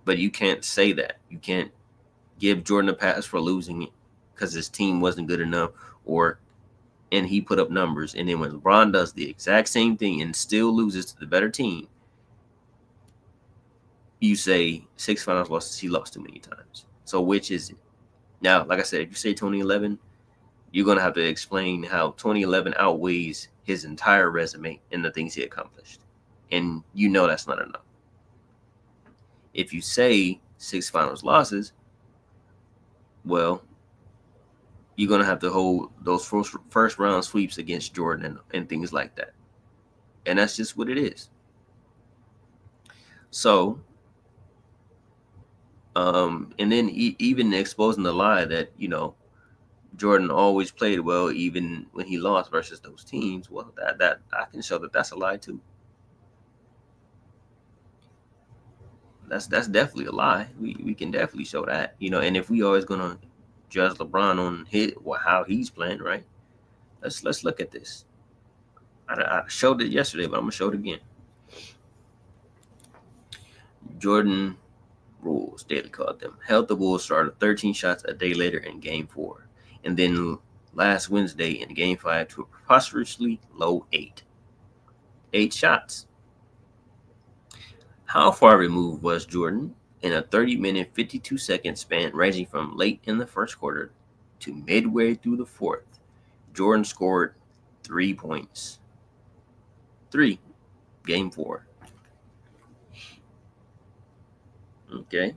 But you can't say that. You can't give Jordan a pass for losing it because his team wasn't good enough, and he put up numbers. And then when LeBron does the exact same thing and still loses to the better team, you say 6 finals losses, he lost too many times. So which is it? Now, like I said, if you say 2011, you're going to have to explain how 2011 outweighs his entire resume and the things he accomplished. And that's not enough. If you say 6 finals losses, well, you're going to have to hold those first round sweeps against Jordan and things like that. And that's just what it is. So, and then even exposing the lie that, Jordan always played well, even when he lost versus those teams. Well, that I can show that that's a lie too. That's definitely a lie. We can definitely show that, And if we always gonna judge LeBron on how he's playing, right? Let's look at this. I showed it yesterday, but I'm gonna show it again. Jordan rules, Daily called them, held the Bulls started 13 shots a day later in Game 4, and then last Wednesday in Game 5 to a preposterously low 8. 8 shots. How far removed was Jordan in a 30-minute, 52-second span ranging from late in the first quarter to midway through the fourth? Jordan scored 3 points. 3. Game 4. Okay.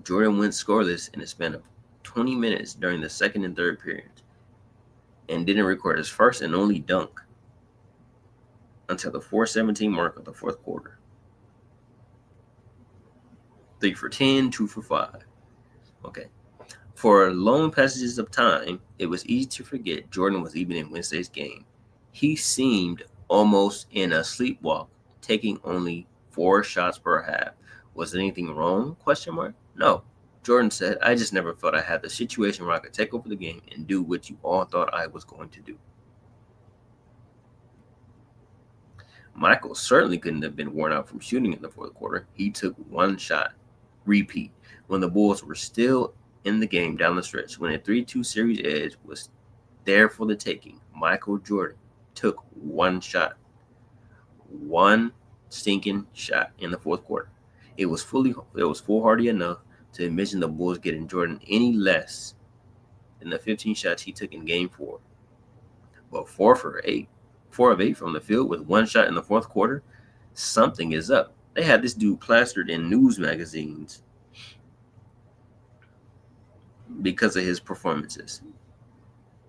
Jordan went scoreless in a span of 20 minutes during the second and third periods and didn't record his first and only dunk until the 4:17 mark of the fourth quarter. 3 for 10, 2 for 5. Okay. For long passages of time, it was easy to forget Jordan was even in Wednesday's game. He seemed almost in a sleepwalk, taking only 4 shots per half. Was anything wrong? ? No. Jordan said, I just never felt I had the situation where I could take over the game and do what you all thought I was going to do. Michael certainly couldn't have been worn out from shooting in the fourth quarter. He took 1 shot. Repeat. When the Bulls were still in the game down the stretch, when a 3-2 series edge was there for the taking, Michael Jordan took 1 shot. 1 stinking shot in the fourth quarter. It was foolhardy enough to envision the Bulls getting Jordan any less than the 15 shots he took in Game 4. But 4 of 8 from the field with 1 shot in the fourth quarter, something is up. They had this dude plastered in news magazines because of his performances.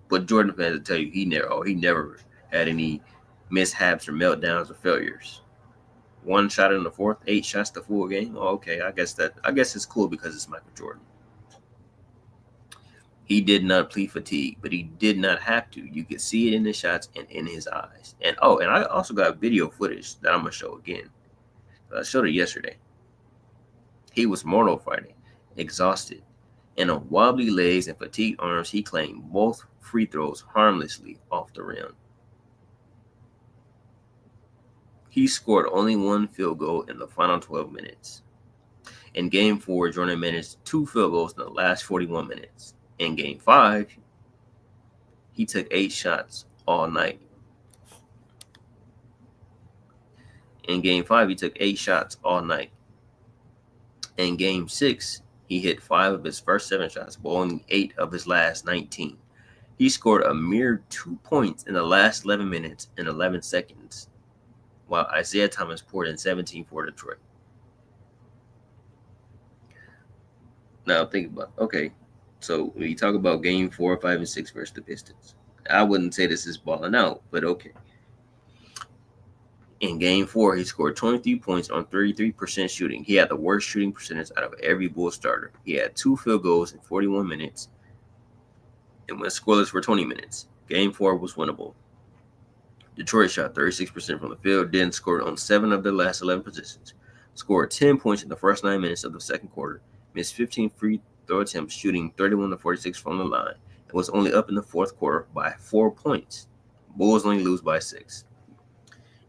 But Jordan fans will tell you he never had any mishaps or meltdowns or failures. 1 shot in the fourth, 8 shots the full game. Oh, okay, I guess it's cool because it's Michael Jordan. He did not plead fatigue, but he did not have to. You could see it in the shots and in his eyes. And I also got video footage that I'm gonna show again. I showed it yesterday. He was mortal fighting, exhausted, And on wobbly legs and fatigued arms, he claimed both free throws harmlessly off the rim. He scored only one field goal in the final 12 minutes. In Game 4, Jordan managed 2 field goals in the last 41 minutes. In Game 5, he took 8 shots all night. In Game 5, he took 8 shots all night. In Game 6, he hit 5 of his first 7 shots, but only 8 of his last 19. He scored a mere 2 points in the last 11 minutes and 11 seconds, while Isaiah Thomas poured in 17 for Detroit. Now think about okay, so when you talk about Game 4, 5, and 6 versus the Pistons, I wouldn't say this is balling out, but okay. In Game 4, he scored 23 points on 33% shooting. He had the worst shooting percentage out of every Bulls starter. He had 2 field goals in 41 minutes and went scoreless for 20 minutes. Game 4 was winnable. Detroit shot 36% from the field, then scored on 7 of their last 11 possessions. Scored 10 points in the first 9 minutes of the second quarter. Missed 15 free throw attempts, shooting 31 to 46 from the line. And was only up in the fourth quarter by 4 points. Bulls only lose by 6.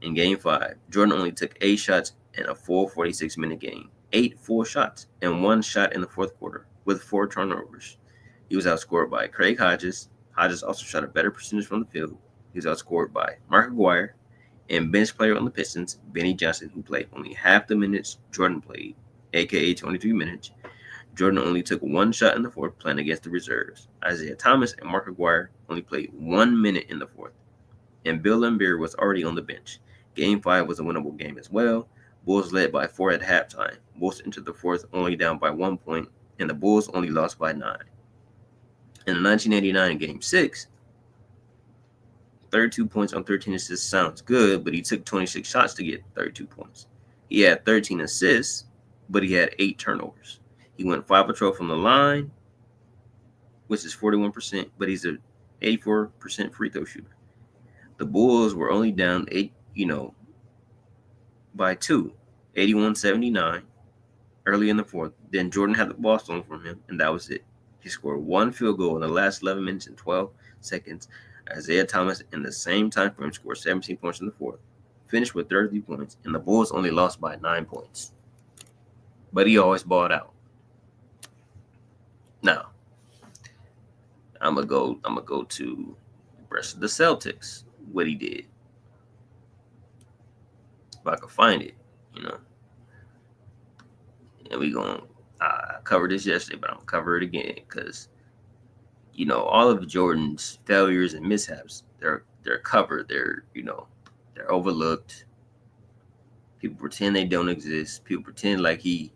In Game 5, Jordan only took 8 shots in a full 46-minute game. 8 full shots and 1 shot in the fourth quarter with 4 turnovers. He was outscored by Craig Hodges. Hodges also shot a better percentage from the field. He was outscored by Mark Aguirre and bench player on the Pistons, Benny Johnson, who played only half the minutes Jordan played, aka 23 minutes. Jordan only took 1 shot in the fourth, playing against the reserves. Isaiah Thomas and Mark Aguirre only played 1 minute in the fourth, and Bill Laimbeer was already on the bench. Game 5 was a winnable game as well. Bulls led by 4 at halftime. Bulls entered the fourth only down by 1 point, and the Bulls only lost by 9. In the 1989 Game 6, 32 points on 13 assists sounds good, but he took 26 shots to get 32 points. He had 13 assists, but he had 8 turnovers. He went 5 of 12 from the line, which is 41%, but he's an 84% free throw shooter. The Bulls were only down 8, by 2, 81-79 early in the fourth. Then Jordan had the ball stolen from him, and that was it. He scored 1 field goal in the last 11 minutes and 12 seconds. Isaiah Thomas, in the same time frame, scored 17 points in the fourth, finished with 30 points, and the Bulls only lost by 9 points. But he always balled out. Now, I'm gonna go to the rest of the Celtics. What he did, if I can find it, and we gonna cover this yesterday, but I'm gonna cover it again because all of Jordan's failures and mishaps, they're covered. They're overlooked. People pretend they don't exist. People pretend like he,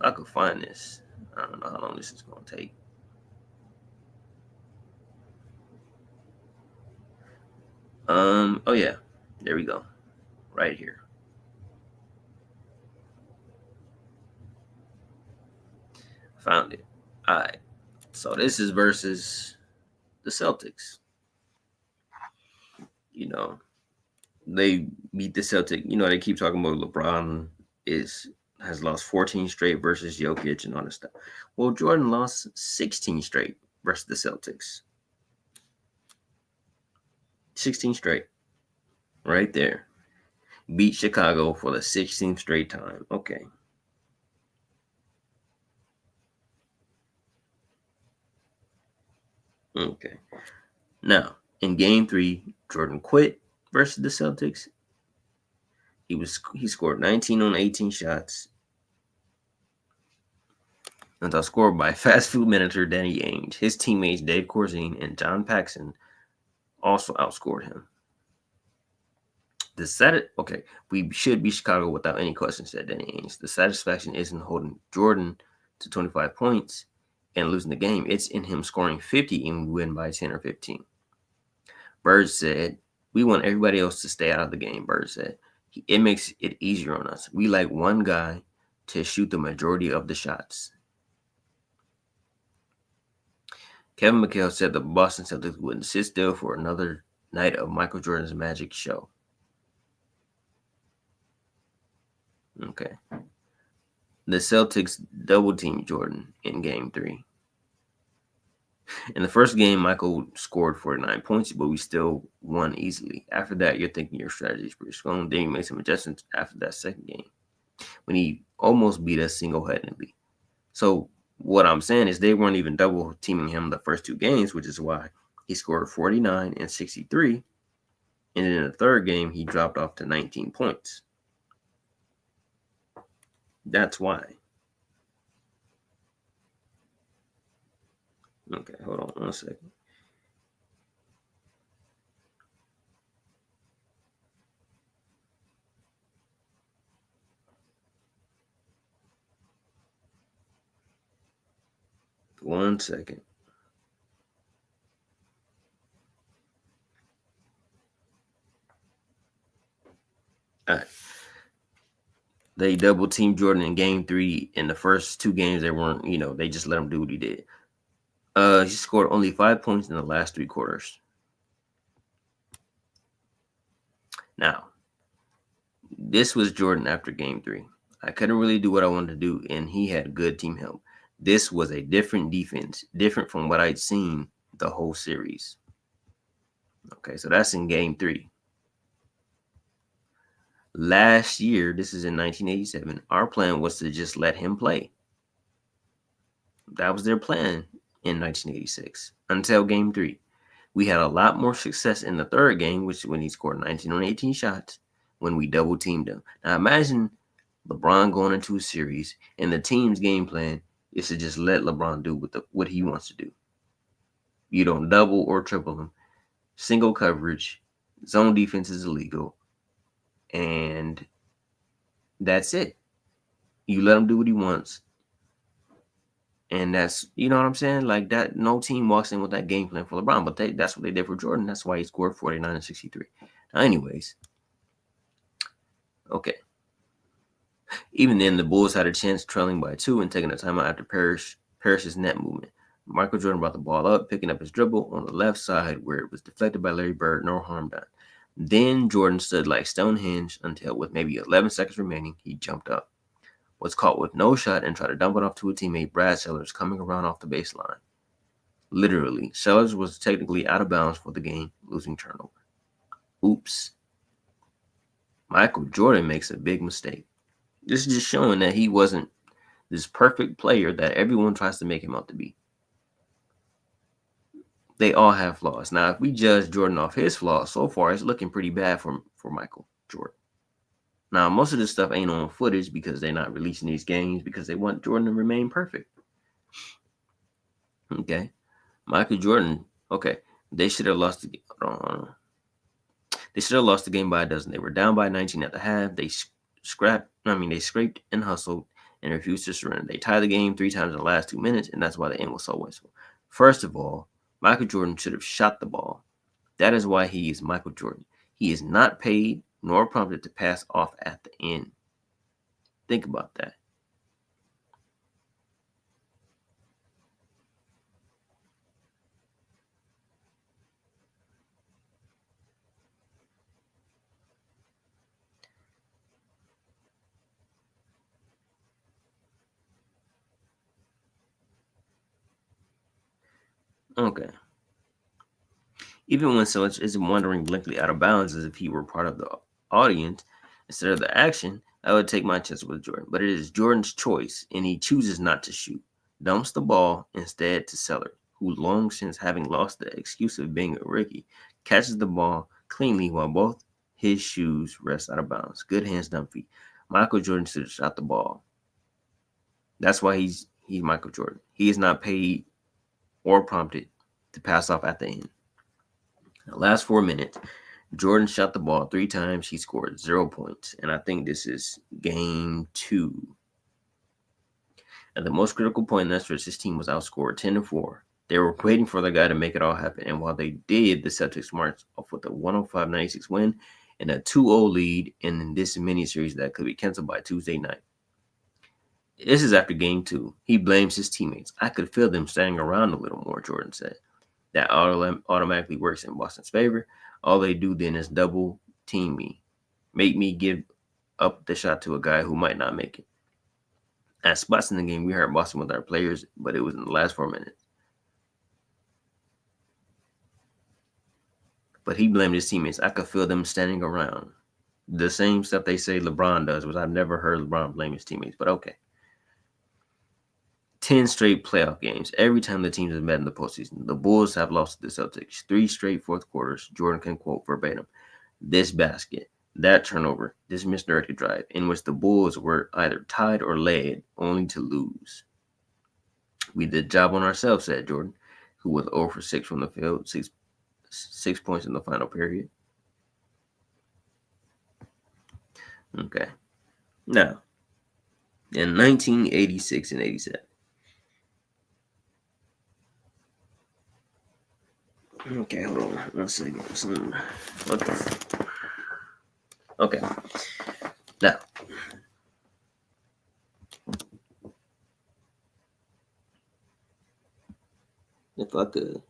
I could find this. I don't know how long this is gonna take. Oh yeah, there we go, right here. Found it. All right. So this is versus the Celtics. They beat the Celtic. They keep talking about LeBron has lost 14 straight versus Jokic and all this stuff. Well, Jordan lost 16 straight versus the Celtics. 16 straight. Right there. Beat Chicago for the 16th straight time. Okay. Okay. Now, in game 3, Jordan quit versus the Celtics. He scored 19 on 18 shots. And outscored by fast food manager Danny Ainge. His teammates Dave Corzine and John Paxson also outscored him. We should beat Chicago without any question, said Danny Ainge. The satisfaction isn't holding Jordan to 25 points and losing the game. It's in him scoring 50 and we win by 10 or 15. Bird said, we want everybody else to stay out of the game, Bird said. It makes it easier on us. We like one guy to shoot the majority of the shots. Kevin McHale said the Boston Celtics wouldn't sit still for another night of Michael Jordan's magic show. Okay. The Celtics double teamed Jordan in game three. In the first game, Michael scored 49 points, but we still won easily. After that, you're thinking your strategy is pretty strong. Then you make some adjustments after that second game when he almost beat us single handedly. So, what I'm saying is they weren't even double teaming him the first two games, which is why he scored 49 and 63. And in the third game, he dropped off to 19 points. That's why. Okay, hold on 1 second. One second. All right. They double teamed Jordan in game three. In the first two games, they weren't, they just let him do what he did. He scored only 5 points in the last three quarters. Now, this was Jordan after game three. I couldn't really do what I wanted to do, and he had good team help. This was a different defense, different from what I'd seen the whole series. Okay, so that's in game three. Last year, this is in 1987, our plan was to just let him play. That was their plan in 1986 until game three. We had a lot more success in the third game, which is when he scored 19 on 18 shots when we double teamed him. Now imagine LeBron going into a series and the team's game plan is to just let LeBron do what he wants to do. You don't double or triple him. Single coverage, zone defense is illegal, and that's it. You let him do what he wants. And that's, you know what I'm saying? Like that, no team walks in with that game plan for LeBron, but that's what they did for Jordan. That's why he scored 49 and 63. Now, anyways, okay. Even then, the Bulls had a chance trailing by two and taking a timeout after Parrish's net movement. Michael Jordan brought the ball up, picking up his dribble on the left side where it was deflected by Larry Bird, no harm done. Then Jordan stood like Stonehenge until, with maybe 11 seconds remaining, he jumped up, was caught with no shot, and tried to dump it off to a teammate, Brad Sellers, coming around off the baseline. Literally, Sellers was technically out of bounds for the game, losing turnover. Oops. Michael Jordan makes a big mistake. This is just showing that he wasn't this perfect player that everyone tries to make him out to be. They all have flaws. Now, if we judge Jordan off his flaws, so far it's looking pretty bad for Michael Jordan. Now, most of this stuff ain't on footage because they're not releasing these games because they want Jordan to remain perfect. Okay. Michael Jordan, okay. They should have lost the game. They should have lost the game by a dozen. They were down by 19 at the half. They scraped and hustled and refused to surrender. They tied the game 3 times in the last 2 minutes, and that's why the end was so wasteful. First of all, Michael Jordan should have shot the ball. That is why he is Michael Jordan. He is not paid nor prompted to pass off at the end. Think about that. Okay. Even when Sellers isn't wandering blankly out of bounds as if he were part of the audience instead of the action, I would take my chance with Jordan. But it is Jordan's choice, and he chooses not to shoot. Dumps the ball instead to Sellers, who long since having lost the excuse of being a rookie, catches the ball cleanly while both his shoes rest out of bounds. Good hands, dumb feet. Michael Jordan should have shot the ball. That's why he's Michael Jordan. He is not paid or prompted to pass off at the end. The last 4 minutes, Jordan shot the ball 3 times. He scored 0 points. And I think this is game 2. At the most critical point in that stretch, his team was outscored 10-4. They were waiting for the guy to make it all happen. And while they did, the Celtics marched off with a 105-96 win and a 2-0 lead in this mini-series that could be canceled by Tuesday night. This is after game 2. He blames his teammates. I could feel them standing around a little more, Jordan said. That automatically works in Boston's favor. All they do then is double team me, make me give up the shot to a guy who might not make it. At spots in the game, we heard Boston with our players, but it was in the last 4 minutes. But he blamed his teammates. I could feel them standing around. The same stuff they say LeBron does, which I've never heard LeBron blame his teammates, but okay. 10 straight playoff games. Every time the teams have met in the postseason, the Bulls have lost to the Celtics. 3 straight fourth quarters. Jordan can quote verbatim. This basket, that turnover, this misdirected drive, in which the Bulls were either tied or led, only to lose. We did the job on ourselves, said Jordan, who was 0 for 6 from the field, six points in the final period. Okay. Now, in 1986 and 87. Okay, hold on 1 second. Okay. Now, if I could.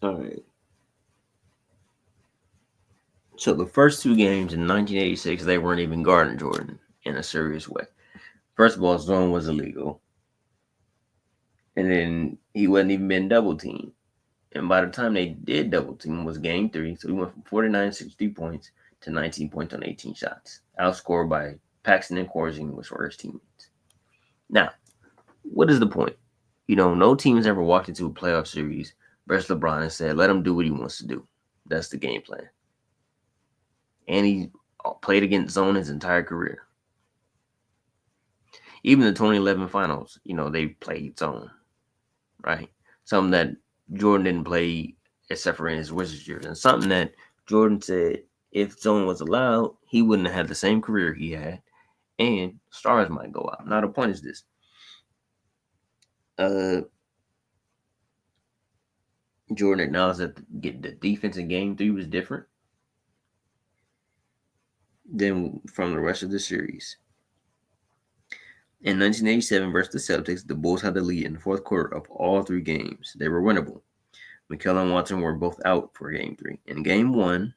All right. So the first 2 games in 1986, they weren't even guarding Jordan in a serious way. First of all, zone was illegal. And then he wasn't even been double teamed. And by the time they did double team was game 3. So he went from 49 63 points to 19 points on 18 shots. Outscored by Paxson and Corzine, which were his teammates. Now, what is the point? No team has ever walked into a playoff series versus LeBron and said, let him do what he wants to do. That's the game plan. And he played against zone his entire career. Even the 2011 finals, they played zone, right? Something that Jordan didn't play except for in his Wizards years. And something that Jordan said if zone was allowed, he wouldn't have had the same career he had, and stars might go out. Now, the point is this. Jordan acknowledged that the defense in game 3 was different than from the rest of the series. In 1987 versus the Celtics, the Bulls had the lead in the fourth quarter of all 3 games. They were winnable. McKell and Watson were both out for game 3. In game 1,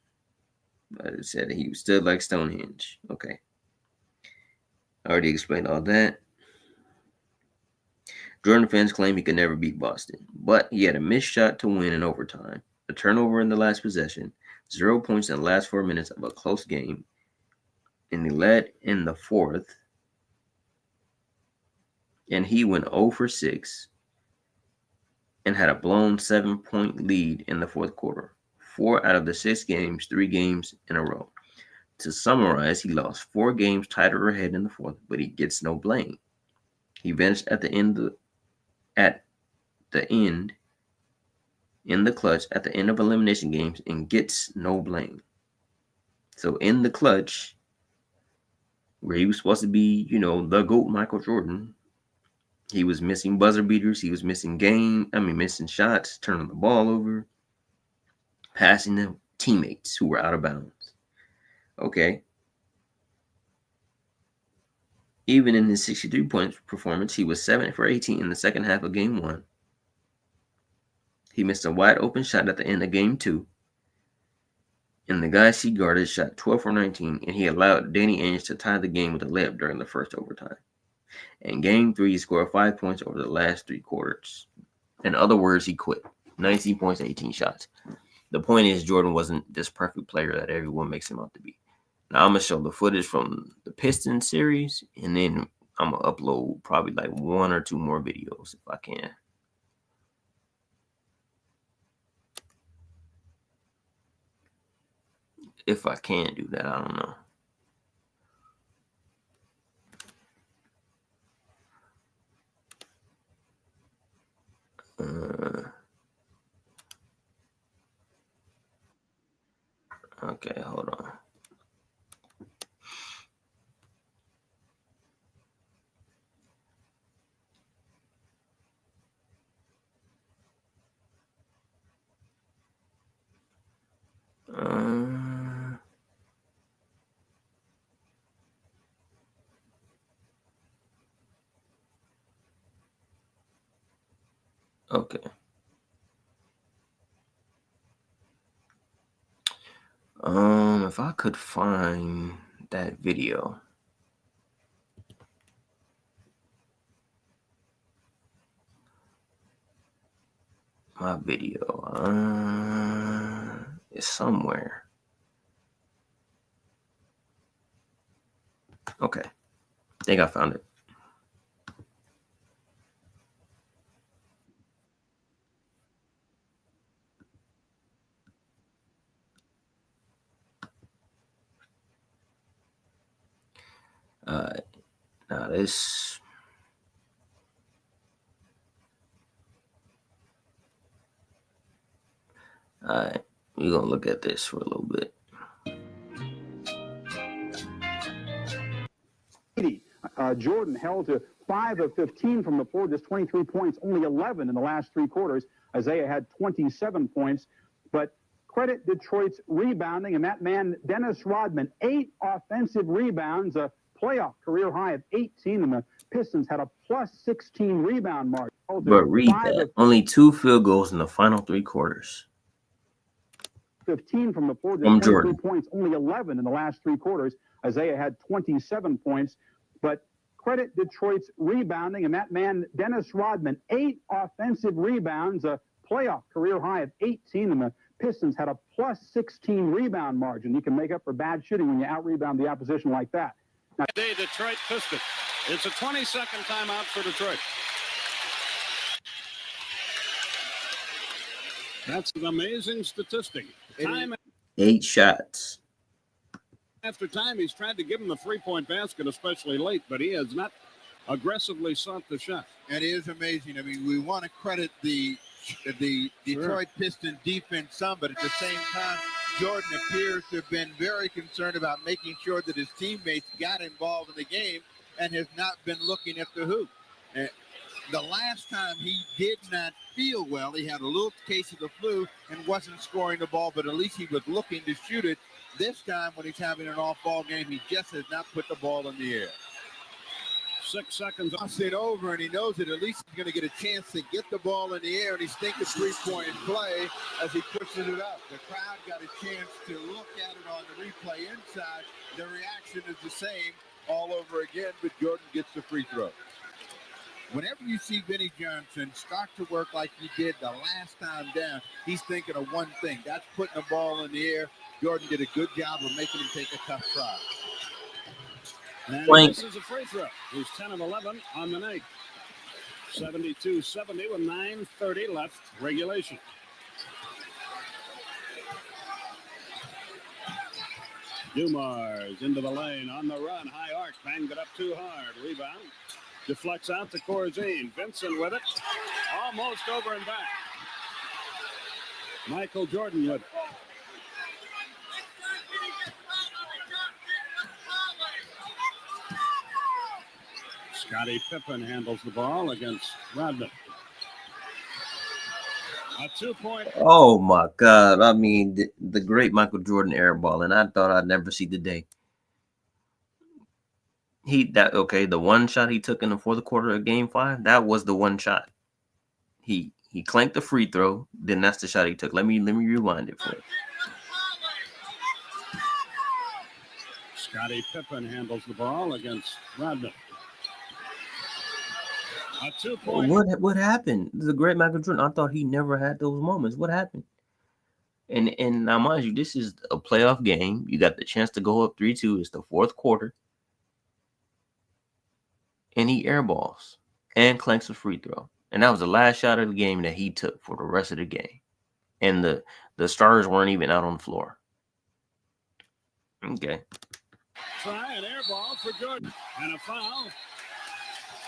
I said he stood like Stonehenge. Okay. I already explained all that. Jordan fans claim he could never beat Boston, but he had a missed shot to win in overtime, a turnover in the last possession, 0 points in the last 4 minutes of a close game, and he led in the fourth, and he went 0 for 6 and had a blown 7-point lead in the fourth quarter. 4 out of the 6 games, 3 games in a row. To summarize, he lost 4 games tied or ahead in the fourth, but he gets no blame. He vanished at the end in the clutch at the end of elimination games and gets no blame. So in the clutch, where he was supposed to be, the GOAT Michael Jordan, he was missing buzzer beaters. He was missing missing shots, turning the ball over, passing them teammates who were out of bounds. Okay. Even in his 63-point performance, he was 7 for 18 in the second half of game 1. He missed a wide open shot at the end of game 2. And the guys he guarded shot 12 for 19, and he allowed Danny Ainge to tie the game with a layup during the first overtime. In game 3, he scored 5 points over the last 3 quarters. In other words, he quit. 19 points, 18 shots. The point is, Jordan wasn't this perfect player that everyone makes him out to be. Now, I'm going to show the footage from the Pistons series, and then I'm going to upload probably like 1 or 2 more videos if I can. If I can do that, I don't know. Okay, hold on. Okay. If I could find that video. My video. It's somewhere. Okay. I think I found it. Now this. All right. We're going to look at this for a little bit. Jordan held to 5 of 15 from the floor, just 23 points, only 11 in the last 3 quarters. Isaiah had 27 points. But credit Detroit's rebounding, and that man, Dennis Rodman, 8 offensive rebounds, a playoff career high of 18, and the Pistons had a plus 16 rebound mark. But read that. Only 2 field goals in the final 3 quarters. 15 from the floor, just 23 points, only 11 in the last 3 quarters. Isaiah had 27 points. But credit Detroit's rebounding, and that man, Dennis Rodman, 8 offensive rebounds, a playoff career high of 18, and the Pistons had a plus 16 rebound margin. You can make up for bad shooting when you out-rebound the opposition like that. Now, Detroit Pistons. It's a 20-second timeout for Detroit. That's an amazing statistic. 8 shots. After time, he's tried to give him the three-point basket, especially late, but he has not aggressively sought the shot. It is amazing. I mean, we want to credit the Detroit Pistons defense some, but at the same time, Jordan appears to have been very concerned about making sure that his teammates got involved in the game and has not been looking at the hoop. The last time he did not feel well, he had a little case of the flu and wasn't scoring the ball, but at least he was looking to shoot it. This time, when he's having an off-ball game, he just has not put the ball in the air. 6 seconds. Toss it over, and he knows that at least he's going to get a chance to get the ball in the air, and he's thinking three-point play as he pushes it up. The crowd got a chance to look at it on the replay inside. The reaction is the same all over again, but Jordan gets the free throw. Whenever you see Vinnie Johnson start to work like he did the last time down, he's thinking of one thing. That's putting the ball in the air. Jordan did a good job of making him take a tough try. And this is a free throw. He's 10 of 11 on the night. 72-70 with 9:30 left regulation. Dumars into the lane on the run. High arc. Banged it up too hard. Rebound. Deflects out to Corzine. Vincent with it. Almost over and back. Michael Jordan with it. Scottie Pippen handles the ball against Rodman. A 2-point. Oh my God! I mean, the great Michael Jordan air ball, and I thought I'd never see the day. The one shot he took in the fourth quarter of Game 5, that was the one shot. He clanked the free throw, then that's the shot he took. Let me rewind it for you. Scottie Pippen handles the ball against Rodman. A 2-point. What happened? The great Michael Jordan. I thought he never had those moments. What happened? And now, mind you, this is a playoff game. You got the chance to go up 3-2. It's the fourth quarter. And he airballs and clanks a free throw. And that was the last shot of the game that he took for the rest of the game. And the starters weren't even out on the floor. Okay. Try an air ball for Jordan. And a foul.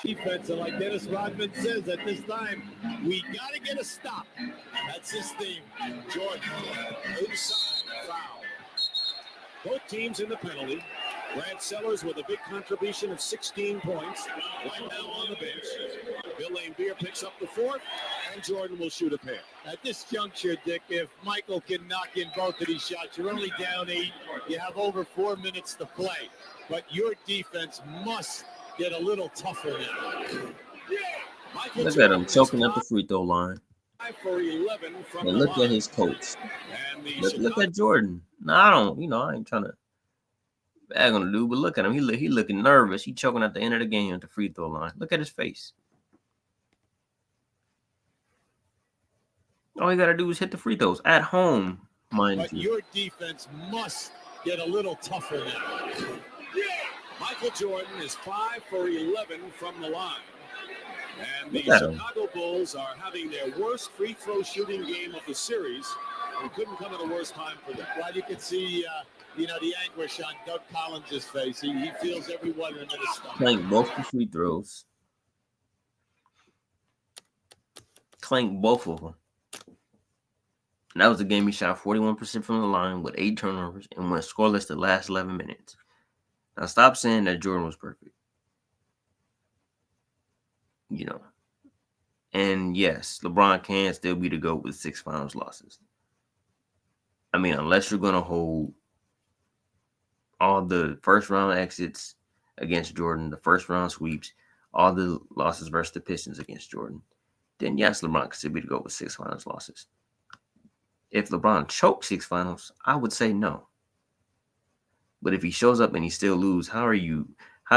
Defense, and like Dennis Rodman says, at this time, we got to get a stop. That's his theme. Jordan, inside, foul. Both teams in the penalty. Brad Sellers with a big contribution of 16 points. Right now on the bench. Bill Laimbeer picks up the fourth, and Jordan will shoot a pair. At this juncture, Dick, if Michael can knock in both of these shots, you're only down 8. You have over 4 minutes to play. But your defense must get a little tougher now. Look at him choking at the free throw line. And look at his coach. Look at Jordan. No, I ain't trying to bag on the dude, but look at him. He looking nervous. He choking at the end of the game at the free throw line. Look at his face. All you gotta do is hit the free throws at home, mind But you. your defense must get a little tougher now. Michael Jordan is 5 for 11 from the line. And the Look at him. Chicago Bulls are having their worst free throw shooting game of the series. It couldn't come at a worse time for them. Well, you can see, the anguish on Doug Collins' face. He feels every one of them in his stomach. Clank both the free throws. Clank both of them. And that was the game he shot 41% from the line with 8 turnovers and went scoreless the last 11 minutes. Now stop saying that Jordan was perfect. And yes, LeBron can still be the GOAT with 6 finals losses. I mean, unless you're going to hold all the first round exits against Jordan, the first round sweeps, all the losses versus the Pistons against Jordan, then yes, LeBron could still be the GOAT with 6 finals losses. If LeBron choked 6 finals, I would say no. But if he shows up and he still loses, how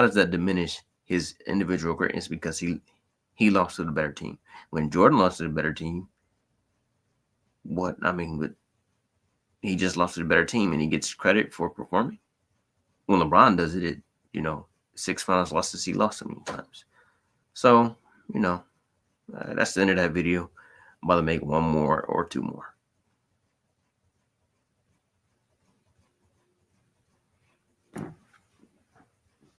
does that diminish his individual greatness because he lost to the better team? When Jordan lost to the better team, but he just lost to the better team and he gets credit for performing. When LeBron does it, 6 finals losses, he lost so many times. So, that's the end of that video. I'm about to make one more or 2 more.